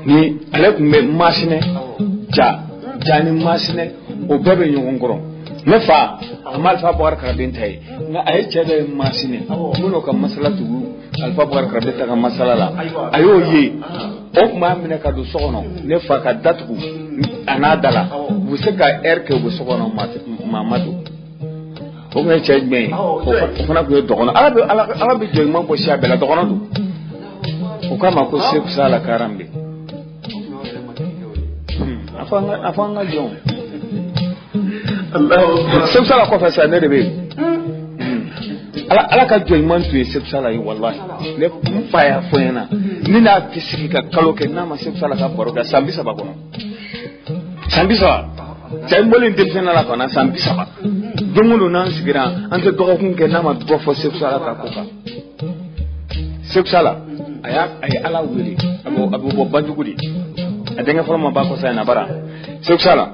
ni ale tun bɛ masinɛ ja ni masinɛ o bɛɛ bɛ ɲɔgɔn kɔrɔ ne fa a ma Alifa Bukari Karabe ta ye nka a ye cɛ dɔ ye masinɛ minnu ka masala tugu Alifa Bukari Karabe ta ka masala la a y'o ye o tun b'a minɛ ka don so kɔnɔ ne fa ka datugu a n'a da la u bɛ se ka heure kɛ u bɛ so kɔnɔ maa ma don o me che me o fana ko do kono ala be joy man ko sha bela do kono do o kama ko se sala karambe afanga jon Allah se sala ko fa sa ne de be ala ka joy man tu se sala yi wallahi ne fa ya fo yana ni na kisiki ka kalo ke na ma se sala ka baro da sambisa ba kono sambisa tay mbolin dem sen la kono sambisa ba dumulo nan sigira ante dogo kun ke na ma do fo se sala ka ko ka se sala ay ala wuli abu bo bandugudi adenga forma ba ko sai na bara se sala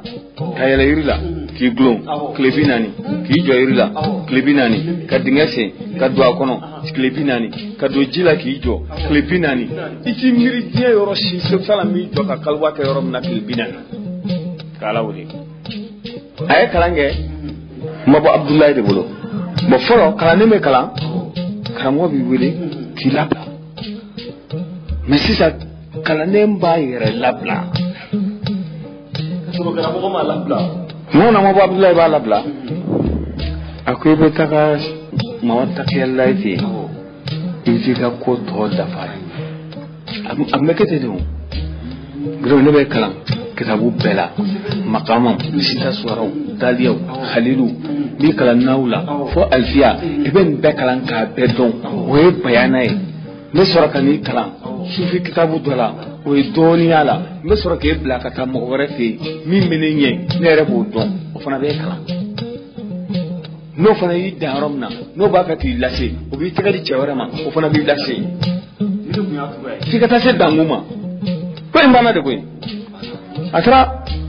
kayela yirila ki glon klebinani ki joirila klebinani ka dingase ka do akono klebinani ka do jila ki jo klebinani iti miri die yoro shi se sala mi jo ka kalwa ka yoro na klebinani kala wuri ay kalange mabo abdullahi de bolo mo foro kala ne me kala kamo bi wele ki labla mais si ça kala ne mba yere labla so kana ko ma labla non na mabo abdullahi ba labla akoy be taka mawata kella ite iti ka ko to da fare am mekete do gro ne be kala kitabu bela maqamam sita suwarau daliyaw khalilu bi kala naula fo alfiya ibn bekalan ka bedon we bayanai ne soraka ni kala sufi kitabu dola we doniya la me soraka e bla ka tam mo refe mi menenye ne rebo don o fana be kala no fana yi daromna no ba ka ti lase o bi tigadi chewara ma o fana bi lase fika ta se danguma ko imbana de ko atara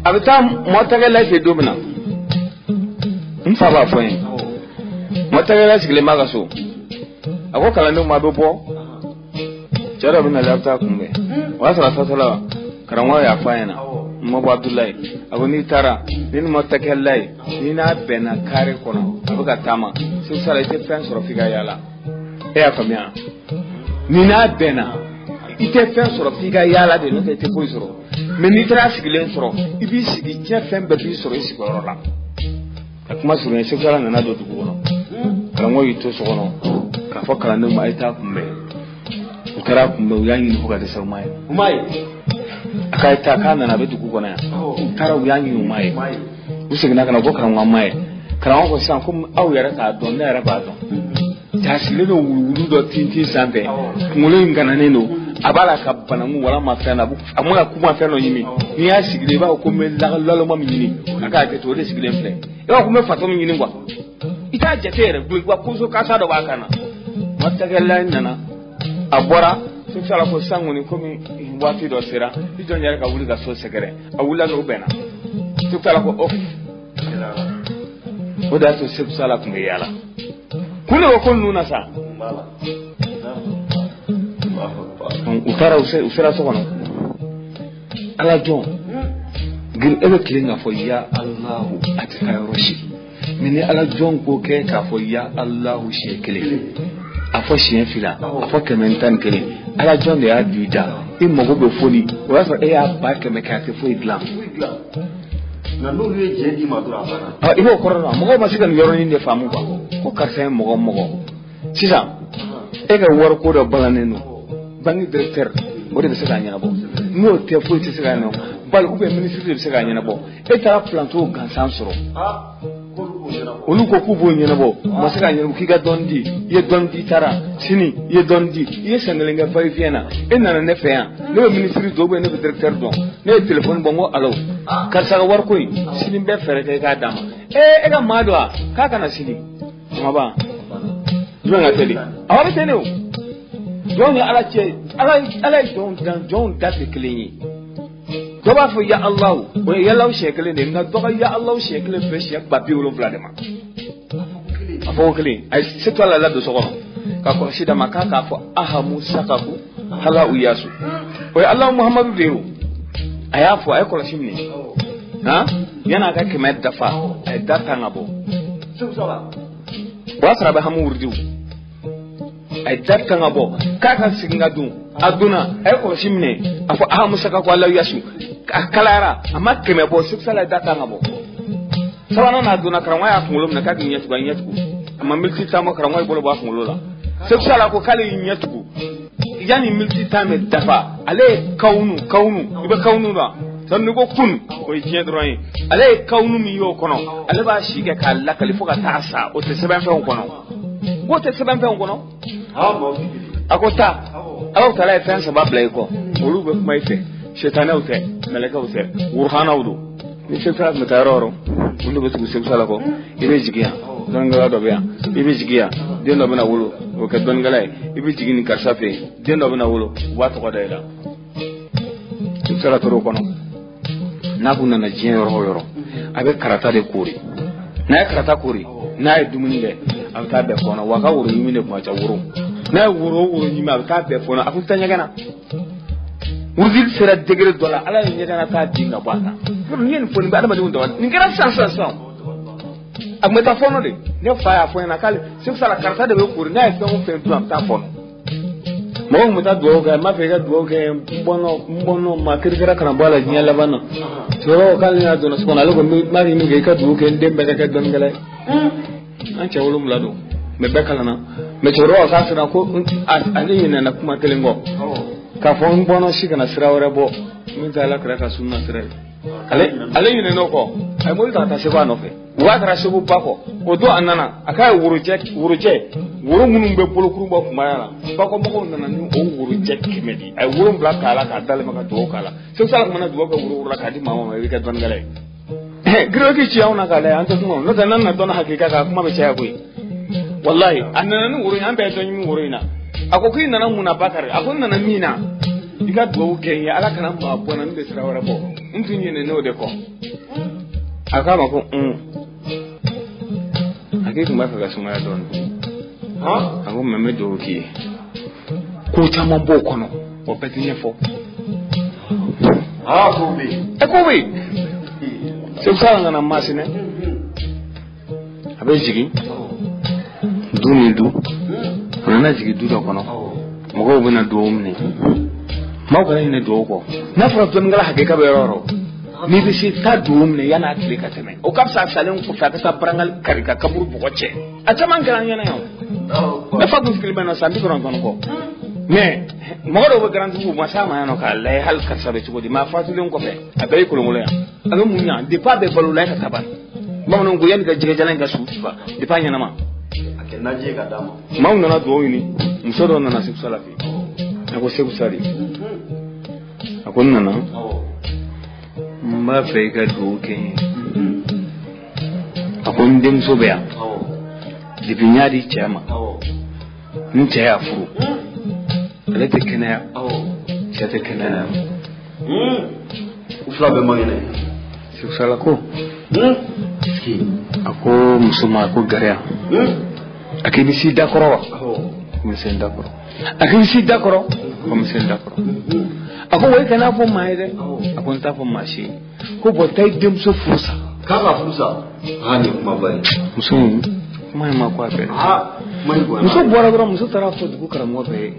abita motaga lafi dobna mfa ba fo yin motaga la sigile magaso ako kala no mabe bo jara bina lapta kumbe wasa fasala karamwa ya fayana mabo abdullahi abuni tara nin motaga lai nina bena kare kono abuka tama so sala ite fen soro figa yala e akamia nina bena ite fen soro figa yala de no te ko soro mais ni tra sigilen soro ibi sigi tia fem be bi soro isi ko la akuma soro ne sekala na do dugu no kala mo yito so no ka fo kala no ma ita kumbe ukara kumbe uyanyi no ga de sa mai akai ta kana na be dugu na ukara uyanyi no mai usigina kana ko kala mai kala ko san kum au yara ka don na yara ba don ta sile no wulu do tinti sambe ngule ngana ne no abala ka banamu wala mafana bu amuna kuma feno yimi ni ya sigile ba ko me lalo ma minini aka ke to de sigile mfle e ba ko me fato minini ngwa ita jetere du kwa kuzo kasa do bakana matagella nana abora so sala ko sanguni ko mi wati do sira ijo nyare ka wuli ga so segere awula no bena so sala ko of oda so sala ko me yala kuno ko nuna sa ukara usera sokono ala jon gil ebe kilinga fo ya allah atika roshi mini ala jon ko ke ka fo ya allah shekele afo shien fila afo kementan kele ala jon de adida imogo be foni o so e ya ba keme ka te fo iglam na no le je di madura bana ibo korona mogo masikan yoroni ne famu ba ko karse mogo sisa e ga war ko do balaneno bangi directeur o de se gagner bo no te fo te se gagner bal ube ministre de se gagner bo e tara planto gansan soro olu ko ku bo nyena bo ma se gagner ki ga dondi ye dondi tara sini ye dondi ye sengelenga verifiena e nana ne feya no ministre do be ne directeur don ne telephone bongo alo kar sa war koy sini be fere te ga dama e ga madwa ka kana sini ma ba nga tele awara tele o don ya ala che ala don dat klini do ba fo ya allah o ya law shekle ne nga do ya allah shekle fe shek ba bi wolo vladema afo kli ay seto la do so ko ka ko shida maka ka fo ahamu sakaku hala uyasu o ya allah muhammadu deru aya fo ay ko la shimni ha yana ka kemet dafa ay data ngabo subsala wasra ba hamu wurdiu ay data ngabo kaka singa dun aduna ay ko shimne afo aha musaka ko Allah yasu kalara amma keme bo subsala data ngabo sabana na dona karamwa ya kungolo na ka ginya tuga nya tugu amma milti tamo karamwa bolo ba kungolo la sai sala ko kale nya tugu yani milti tame dafa ale kaunu ibe kaunu da dan ko kun ko je droin ale kaunu mi yo kono ale ba shi ga kala kalifo ka tasa o te seben fe kono wo te seben fe kono ha mo akota aw tala fe sa ba blay ko wulu be mai fe shetana ute malaka ute wurhana wudu ni shekara metaroro mundu betu sala ko ibe jigiya dan ngala do biya ibe jigiya den do bana wulu o ka don galay ibe jigini karsafe den do bana wulu wato ko dayla sala toro kono na kunna na jiyan yoro abe karata de kuri na karata kuri na dumuni de abta be kono waka wuru yimi ne kuma cha wuru na wuru yimi abta be kono afuta nyagana wurdi sera degre dola ala nyagana ta dinga bata pour yen foni ba adama de wonda ni ngara sansan ameta fono de ne fa ya foni na kale se sala karata de be kuri na fe mo fe tu amta fono mo mo ta do ga ma fe ga do ga mbono ma kirkira kana bala nyala bana so kali na dona sona lo ma ri mi ga ka do ke dembe ka don gale an ce wulum lado me bekala na me choro sa sina ko ani ne na kuma telengo ka fo mbono shi kana sirawre bo min ta la kra ka sunna sire ale ne no ko ay mo ta se ba no fe wa tra se bu pa ko o do anana aka wuru munum be polo kuru ba kuma yana ba ko mo nana ni o wuru jek kemedi ay wuru bla kala ka dal maka do kala so sala ko na do ka wuru ra ka di mama me ka don gale giro ki ciyaw na kala anta kuma no tan na don hakika ka kuma be ciya koy wallahi anana ni wuru an be don mi wuru ina akoki nana muna bakare akon nana mina diga do ke ya ala kana ma bona ni be sira wara bo ntu ni ne no de ko aka ma ko hakika ma ka suma ya don ha ako meme do ki ko chama bo kono o petinye fo ko bi se sala na masine abe jigi du na jigi du do kono mo go bina do umne ma ko ne do ko na fra don ngala hakika be roro ni bi si ta do umne yana klika teme o kapsa salen ko fa ka brangal karika kabur bo ce a taman garan yana yo na fa ko filme na sandi kono ko mais mo do be grand bu ma sama yana ka lay hal ka sabe ci ko di ma fatu len ko fe abay ko lo ya aga munya de pa be balu lay ka taban mo non go yan ga jige jalan ga su fa de pa nyana ma akena je ga dama ma non na do ni musodo na na sala fi ako sebu sali akon na ma fe ga do ke akon dem so be ya di binyadi chama nche ya furu alete kena chete kena ufla be moyene sala ko ski ako musuma ko garia akini si dakoro misen dakoro akini si dakoro ko misen dakoro ako way kana fo maide ako nta fo mashi ko botay dem so fusa kaba fusa hani kuma bai musum mai ma kwa be muso bora bora muso tara fo du kara mo be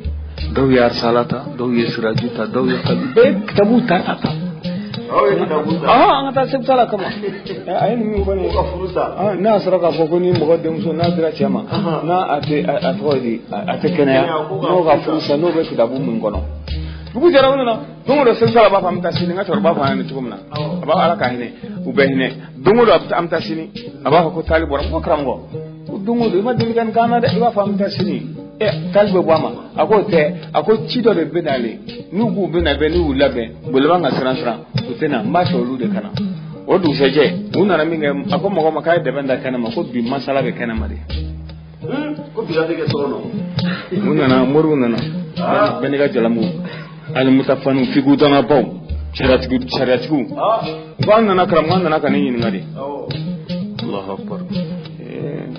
daw yar salata daw yesra juta daw yaqabi be tabu tata anga ta seb sala kama ay ni mo bane ko furusa na asra ka fo ko ni mo de muso na dira chama na ate atodi ate kenya no ga furusa no be tabu mun gono bugu jara wona dongo do seb sala ba fam ta sini ngator ba fa ni tukumna aba ala ka hine ube hine dongo do am ta sini aba ko talib wora ko kram go dungu do ma dimi kan kana da iwa fam ta sini talbe bwama ako chido de bedale nugu bena be nu labe bolwa nga sran utena mbasho lude kana odu seje una minga ako mo ko makay de benda kana mako bi masala be kana mari ko bi lade ke sono una na moru na beni ga jalamu al mutafanu figu dana baw charatigu wanna na kram wanna na kana yin ngadi Allahu akbar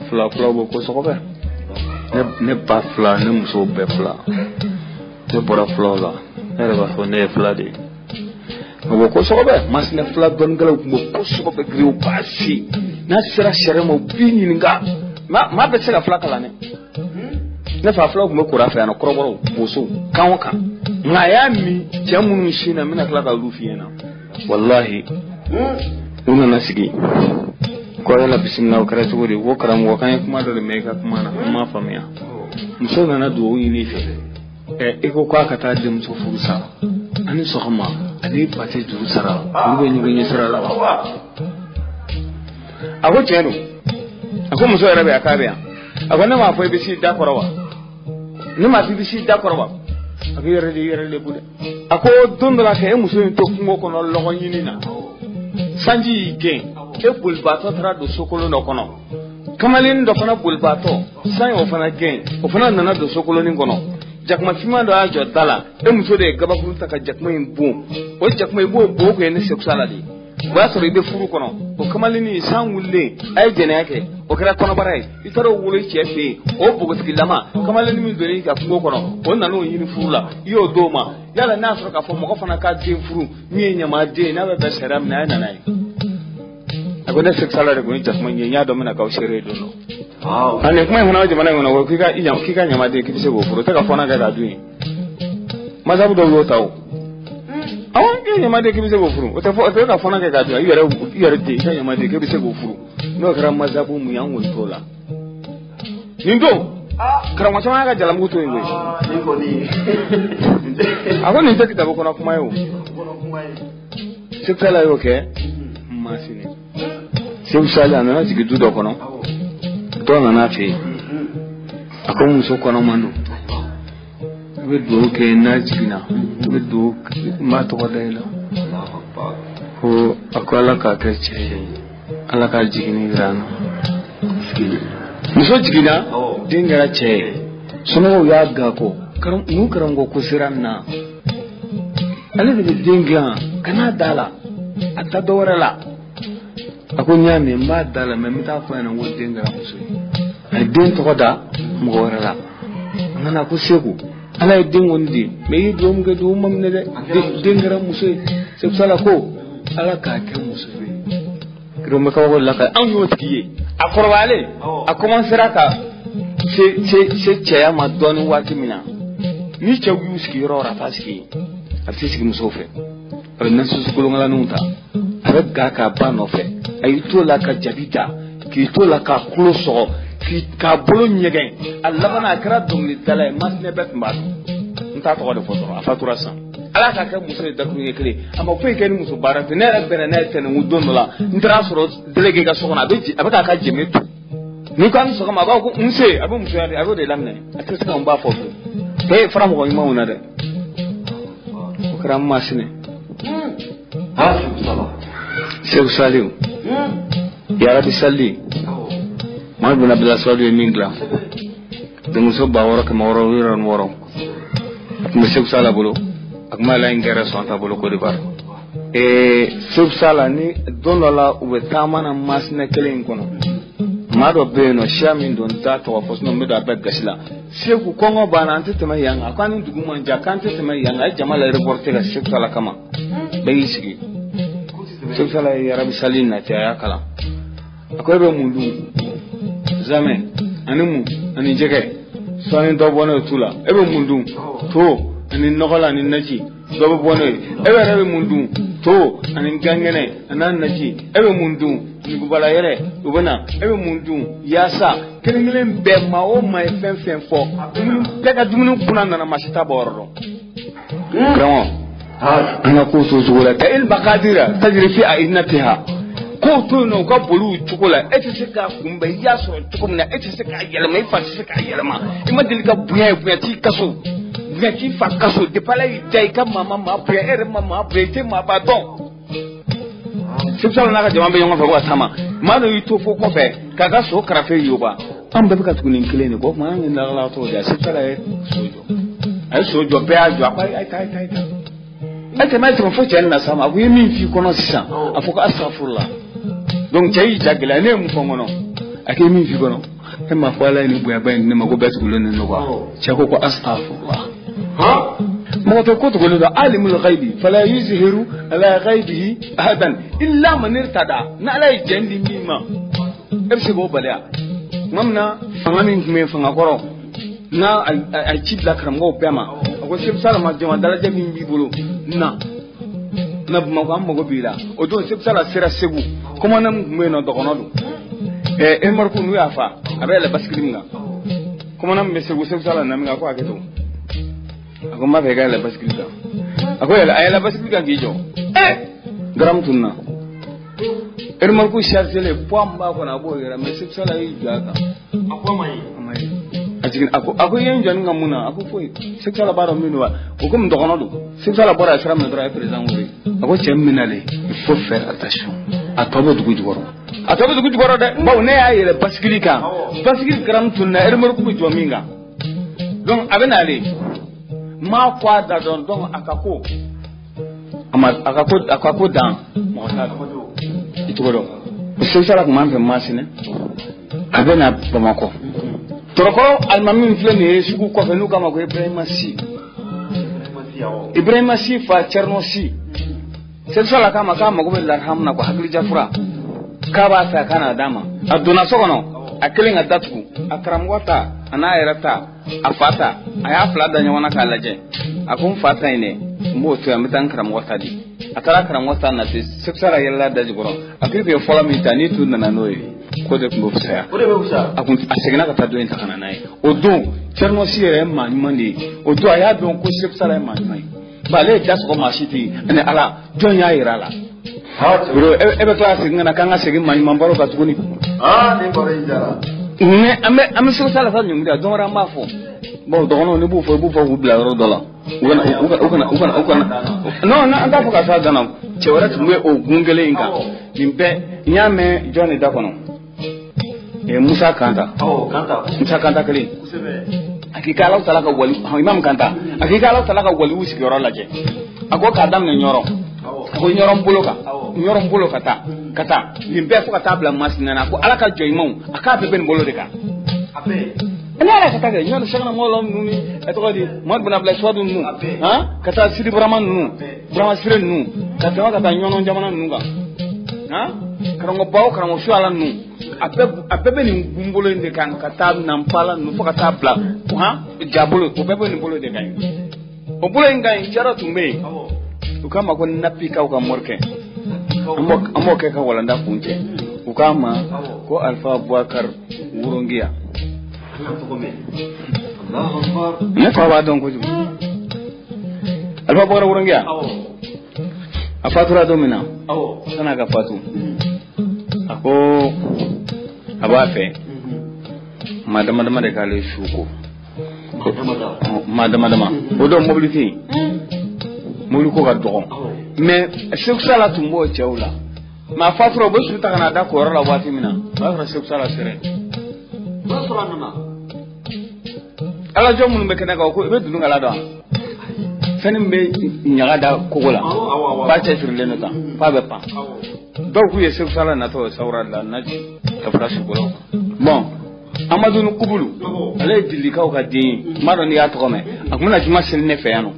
fla bo ko so ko be ne pas fla ne muso be fla ne bora fla la ne ba so ne fla de wo ko so be mas ne fla don galaw ko so be griu pasi na sira shere mo bini nga ma be sira fla kala ne fa fla ko ko rafa na koroboro boso kanwaka ngayami jamunu shina mina kala ka lufi yana wallahi una nasigi ko yala bismillah kare to gori wo karam wo kan kuma da me ka kuma na kuma famiya muso na do yi ni fe iko kwa kata dim so furusa ani so khama ani pate du sara ni ni sara la ako cheno ako muso ya rabe akabe ako na ma fa bisi da korawa ni ma bisi da korawa ako yere bude ako dondola ke muso ni to kungo kono logo nyini na sanji gen e bulbato tra do sokolo no kono kamalin do fana bulbato san o fana gen o fana nana do sokolo ni kono jakma fima do ajo dala e muso de gaba kuru taka jakma imbo o jakma imbo bo ko en sexual di ba so be furu kono o kamalin san wulle ay jene yake o kira kono barai itaro wulo chefe o bugo skilama kamalin mi do ni ka kungo kono o nanu yini furula yo doma yala nasro ka fo mo ko fana ka de furu mi nyama de na be seram na na nai agone sexual re ko ni jakma nya do mena ka o shere do no ane kuma hona waje mana ngona kika nyama de kibise go furu ta ka fona ga duyi mazabu do lo taw awon ke nyama de kibise go furu o ta ka fona ga duyi yare de ka nyama de kibise go furu no kara mazabu mu yan won tola nindo kara ma chama ga jalam guto ngwe niko ni ako ni ta kitabo kona kuma yo sexual ayo ke masini sexual ana ti gidu do kono dona na fe akon muso kono manu be do ke na jigina be do ma to daila ko akwala ka keche ala ka jigini rana muso jigina dingara che sono ya ga ko karam mu karam go kusiranna ale de dinga kana dala atta dorala akunya me mba dala me mita ko na wo dingara muso ay den to da mo warala ngana ko segu ala den wondi me yi dum ga dum mam ne de dingara muso se sala ko ala ka ke muso be kiro me ka wo la ka an yo tiye akorwale akoma seraka se cheya ma doni wati mina ni chawu ski rora taski artisi muso fe renan su ko ngala nunta ga ka ba no fe ay to la ka jabita ki to la ka kloso ki ka bolo nyegen Allah bana kra dum ni dala mas ne bet mba nta to de foto afatura san ala ka muso da ku yekle amma fe ken muso barante ne rabbena ne tan mudon la ndra soro delege ga sokona be abaka ka jemetu ni kan so kama ba ko unse abu muso ya aro de lamne atese ko mba foto he fram ko ima una de kram masine ha Sheikh Salim ya Rabbi salli ma bin Abdullah Saudi mingla de muso ba woro ka mawro wiron woro mu Sheikh Sala bolo ak ma la ngara so anta bolo ko di bar Sheikh Sala ni don la ube tamana masne kelen kono ma do be no shamin don ta to fosno me da be gasila Sheikh kongo bana antete yanga kan ndugu manja kan tete yanga jamala reporter ga Sheikh Sala kama be sigi Sheikh Sala ya Rabbi salin na ta ya kala akwai be mundu zame animu ani jege so ani do bono tula ebe mundu to ani nogola ani naji do bono ebe rebe mundu to ani gangene anan naji ebe mundu ni bubala yere ubana ebe mundu yasa kenengelen be ma o ma fen fo daga dumunu kuna na mashita borro kamo ana ko so zuwa ta il maqadira tajri fi ainatiha ko to no ka bolu chukula eti ka kumba ya so chukumna eti ka yelma ifa ka yelma imadilika buya ti kaso buya ti fa kaso de pala idai ka mama ma buya ere mama buya te ma ba don sibsala na ka jama be yonga fa ko sama mano yito fo ko fe kaga so karafe yoba am be ka tunin kilene ko ma ngin la la to da sibsala e sojo ay sojo be ajo apai ay tai ate mai to fo chen na sama ku yemi fi kono sisa afoko astaghfirullah donc cey jagla ne mu fongono ake min fi kono e ma fala ni buya bay ne ma go bet gulo ne no ko chako ko astaghfirullah ha mo to ko to gulo da alimul ghaibi fala yuzhiru ala ghaibihi ahadan illa man irtada na lay jandi mima ebse go balya mamna fangani me fanga koro na ay cibla karam go pema ko sib sala ma jama daraja min bi bolo na ma ko am go bila o do sib sala sira segu kuma nam me no do kono do marku nu ya fa abela baskiringa kuma nan me segu sala nan ga ko aketo ako ma be ga la baskiringa ako ya ayala baskiringa gijo gram tunna marku chargele pamba ko na bo yera me sala yi jaga ako mai ajikin ako yen jan ngamuna ako foi sala baro minwa ko kum dogono do sala bora shram na dra president wuri ako chemminale il faut faire attention atobo dugu jugoro de baw ne ya yele baskili gram tunna marku bi jominga donc abena le ma kwa da don akako akako dan mo ta itoro sala ko man fe masine abena bamako toroko almamin flene sugu ko fe nu kama ko Ibrahima si fa Cherno si sala kama ko be larhamna ko hakli jafra ka ba sa kana dama aduna sokono akilinga datku akram wata anayerata afata aya flada nyawana kalaje akun fata ine mbo to amitan kram wata di atara kram wata na se sala yalla daji goro akribe fola mi tani tu na noyi ko de mbo fsa akun asegna ka tado inta kana nai odo Cherno si re mani odo aya don ko sala mani bale jas ko mashiti ene ala don ya irala bro ebe class ngana kanga segi mani mambaro ka tukuni ni bore injara ne ame sala fa nyum da don ramba fo bo dono ne bu fo bla ro dola ukana no na anda fo ka sa dana chewara tumwe o gungele inga nimbe nyame John da kono Musa Kanta kali akika law talaka wali imam Kanta akika law talaka wali usi yoro laje ako kadam ne nyoro ko nyorom bolo kata limbe fo kata bla masina na ko alaka joymon aka be ben bolo de ka abe ala kata ga nyoro shagna molom nuni etodi mod bna bla swadu nu ha kata sidi braman nu brama sire nu kata nyono jamana nu ga ha karango bawo karango shuala nu abebe ni gumbolo inde kan kata nampala nu fo kata bla ha jabulo ko bebe ni bolo de kan o bolo ngai jara tumbe ukama ko napika ukamorke amoke ka walanda kunje ukama ko Alfa Abubakar Wurongia ne fa ba don ko Alfa Abubakar Wurongia afatura domina sana ka fatu ako abafe madama de kale shuko madama odo mobility muluko ga dogon mais sala tumbo chawla ma fatro bo su ta kana da ko rala wati mina ba ra sala sere ba sura nana ala jomun be kana ko be dunu ngala do fenim be nyaga da ko gola ba ta firle nata pa be pa do ku ye sala na to sawra la naji ta frashi bolo bon amadou kubulu ale dilika ka din maro ni ya to me akuna juma sel ne fe yano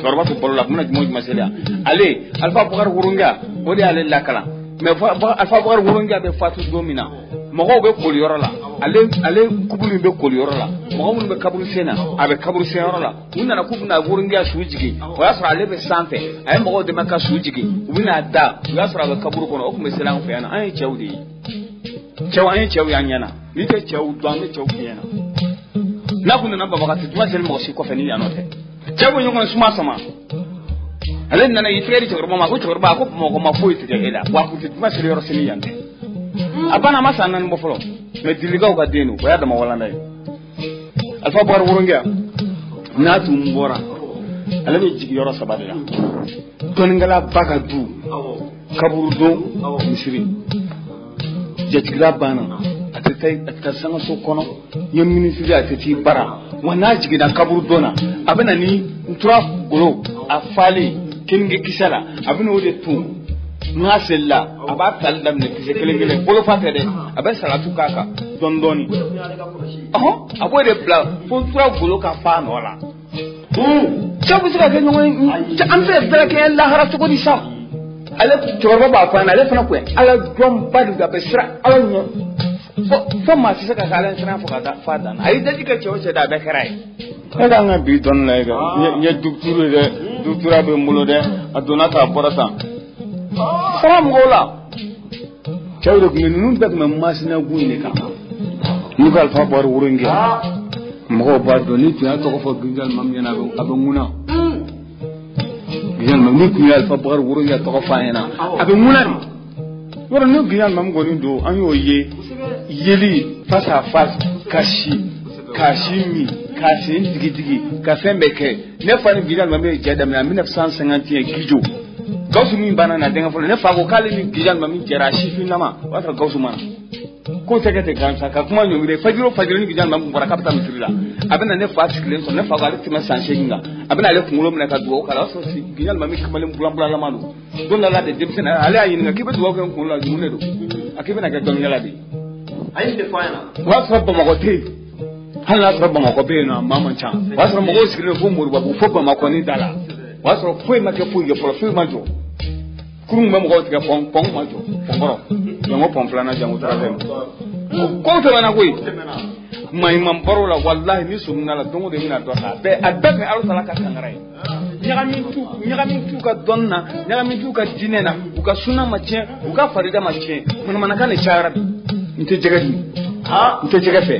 garba to bolo la muna mo masela ale Alfa Abubakar Wurongia odi ale lakala mais Alfa Abubakar Wurongia be fatu domina mo be koliyoro la ale kubulu be koliyoro la mo mun be kaburu sena abe kaburu sena la unna na kubuna Wurongia sujigi o yasra ale be sante ay mo de maka sujigi ubina da o yasra be kaburu kono o kuma selan fe yana ay chawdi chaw yanyana mite chaw do ame chaw yana na kunna na baba ka tuma sel mo si ko fe ni yanote chabu nyongo suma sama alen nana yitreri chorba ma ko chorba ko mo ko ma foiti de ela wa ko tuma sel yoro sini yande abana masana no folo me diliga ko denu ko yada ma wala ndai Alfa Abubakar Wurongia na tu mbora alami jigi yoro sabadela ton ngala baka du kaburu do misiri jetigla bana atata sanga so kono yem ministry atati bara wana jigi da kaburu dona abana ni ntura golo afali kinge kisala abana wode tu nasella abatal dam ne kele bolo fatede abe salatu kaka dondoni abode bla fo ntura golo ka fa no la chabu sika ke nyongo am fe bla ke la hara to ko di sa ale chorba ba fa na ale fana ko ala dom badu da be sira ala nyo fo ma si saka kala sira fo ka fa dan ai da dika chewo che da be karai kada nga bi don la ga nya duktura be mulo de aduna ta borata salam gola chawdo ko nun bak ma masina guine ka nu gal fa bar wuro ngi mo ba do ni tiya to ko fo gingal mam yana aba nguna gingal mam ni ku yal fa bar wuro ya to ko fa yana aba nguna wuro no gingal mam go ni do an yo yeli face à face kashimi kasin digi kafen beke ne fa ni gingal mam ya jada na 1951 gijo gausu min bana na denga fo ne fa ko kale ni gingal mam jera shifi nama wata gausu mana ko tegete kansa ka kuma nyongire fajiro ni gijan mam ngora kapita misirila abena ne fa tiklen so ne fa gari tima sanche ginga abena le kungulo mna ka duo kala so si gijan mam kamale mbula la manu don la de demsen ale ayin nga kibe duo ko kungulo ajumune do akibe na ka don yala bi ayin de fayna wa sabba ma ko te hala sabba ma ko be na mama chan wa sabba ma ko sikire ko muru babu fobba ma ko ni dala wa sabba foi ma ke fu ye profil ma jo kurung mam ko tiga pong ma jo pongoro yango pomplana jangu trazem ko to bana koy may mam parola wallahi ni sunna la dongo de mina do ha be adda me alu sala ka kangaray nyagami tu ka donna nyagami tu ka dinena u ka sunna mache u ka farida mache mun manaka ne chara nte jegati ha nte jegafe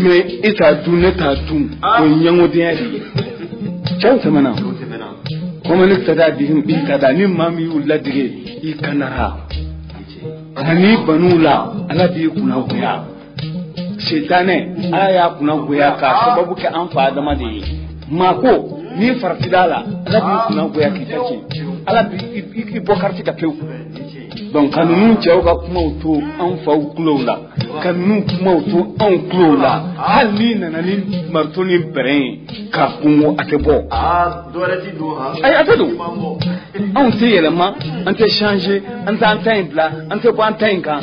me ita dunne ta dun ko nyango de yadi chaw tamana kuma ni tada dihim ita ni mami ulladige ikanara ani banula ala bi kuna goya shetane ala ya kuna goya ka sababu ke an fa adama de mako ni farfidala ala bi kuna goya kitace ala bi bokarti ka pew donc kanunu jaw ka kuma to an fa kulola kanunu kuma to an kulola hal ni nana ni martoni beren ka kungo atebo dorati do ha ay atado on te yelema on te changer on te antindla on te ko antinka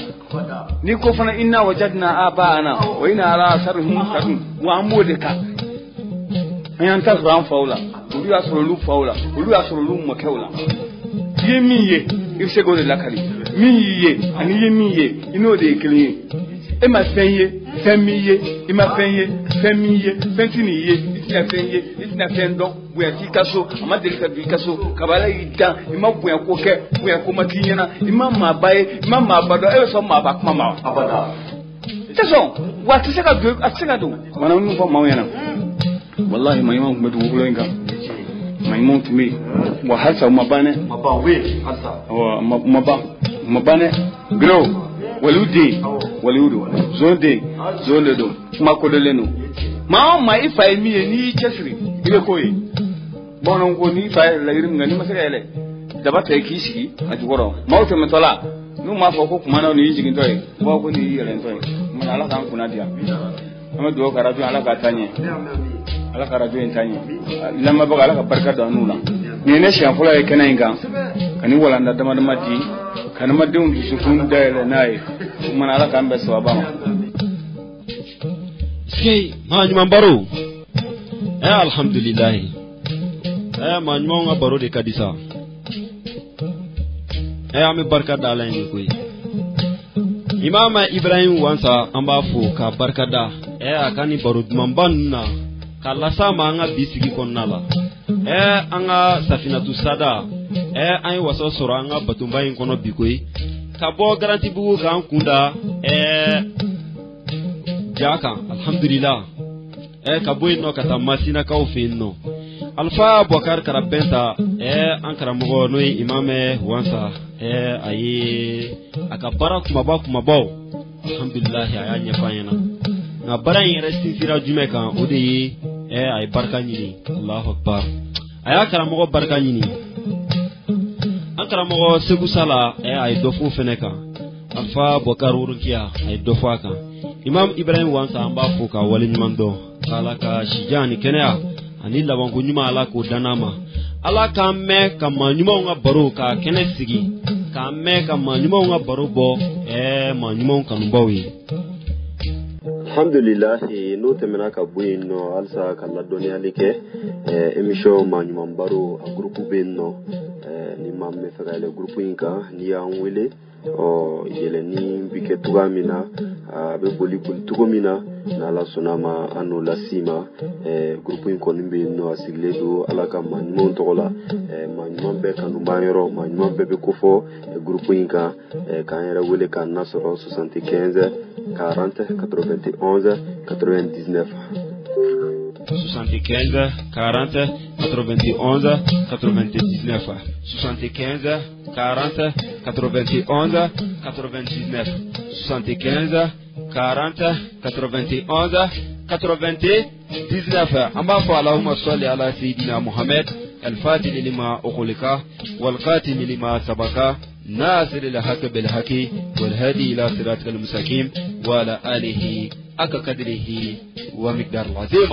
ni ko fana inna wajadna abana wa inna ala sarhum mustaqim wa amudika ayan tasran faula ulu asrulu faula ulu asrulu makawla yemiye ifsego de lakali miye ani yemiye ino de kele e ma fenye femiye e ma femiye fentiniye itina fenye itina fendo buya tikaso ama delika bikaso kabala ida ima buya ko ke buya ko makinyana ima mabaye ima mabado e so maba kuma ma abada taso wa tisaka do atsaka do mana nu fa mawena wallahi mayima ko medu wulo nga mayimo tumi wa halsa mabane mabawe halsa wa mabane gro waludo zonde do makodoleno ma ifa mi ni chesri ile koyi bonon ko ni fa la yirim ngani masaka ele dabata kishi ajugoro mawte metola nu ma fa ko kuma na ni jigin toy bo ko ni yele toy man ala kan kuna dia ama do karatu ala ka tanye ala karatu en tanye lamma ba ala ka barka da nuna ne ne shan fula yake nan ga kani wala da dama mati kan madun su kun da ele nai man ala kan be so ba skey ma nyuma baro alhamdulillah ma nyuma baro de kadisa ami barka da Allah ni koy imama Ibrahim wansa amba fu ka barka da akani baro mambanna kala sama anga bisigi konnala anga safinatu sada ai waso soro anga batumba in kono bikoy ka bo garanti bugu kan kunda jaka alhamdulillah ka boy no kata masina ka ofenno alfa bokar karabenta ankara mogo no imame wansa ayi akabara kuma baw alhamdulillah ayanya fayena na baran resti fira jumeka odi ay barka nyini allahu akbar aya kara mogo barka nyini ankara mogo segu sala ay dofu feneka alfa bokar urunkiya ay dofaka imam ibrahim wansa amba fuka wali nyimando kala ka shijani kenea ani laban ko nyuma ala ko danama ala ka me ka ma nyuma nga baro ka kene sigi ka me ka ma nyuma nga baro bo ma nyuma kan bawi alhamdulillah no temena ka buino alsa kala donia like emission ma nyuma baro a groupe benno ni mamme fagale groupe inka ni ya nwele o yele ni bike tugamina be boli kul tugomina n'ala sɔnna ma an n'o lasima groupe in kɔni bɛ yen nɔ a sigilen don ala ka maa ɲumanw tɔgɔ la maa ɲuman bɛɛ kanu b'an yɔrɔ maa ɲuman bɛɛ bɛ kofɔ groupe in kan k'an yɛrɛ wele k'an nasɔrɔ 75 40 91 99 75 40 91 99 75 40 91 99 75 40 91 99 أما فاللهم صل على سيدنا محمد الفاتح لما أغلق والقاتم لما سبق ناصر الحق بالحق والهادي إلى صراطك المستقيم وعلى آله حق قدره ومقدار العظيم.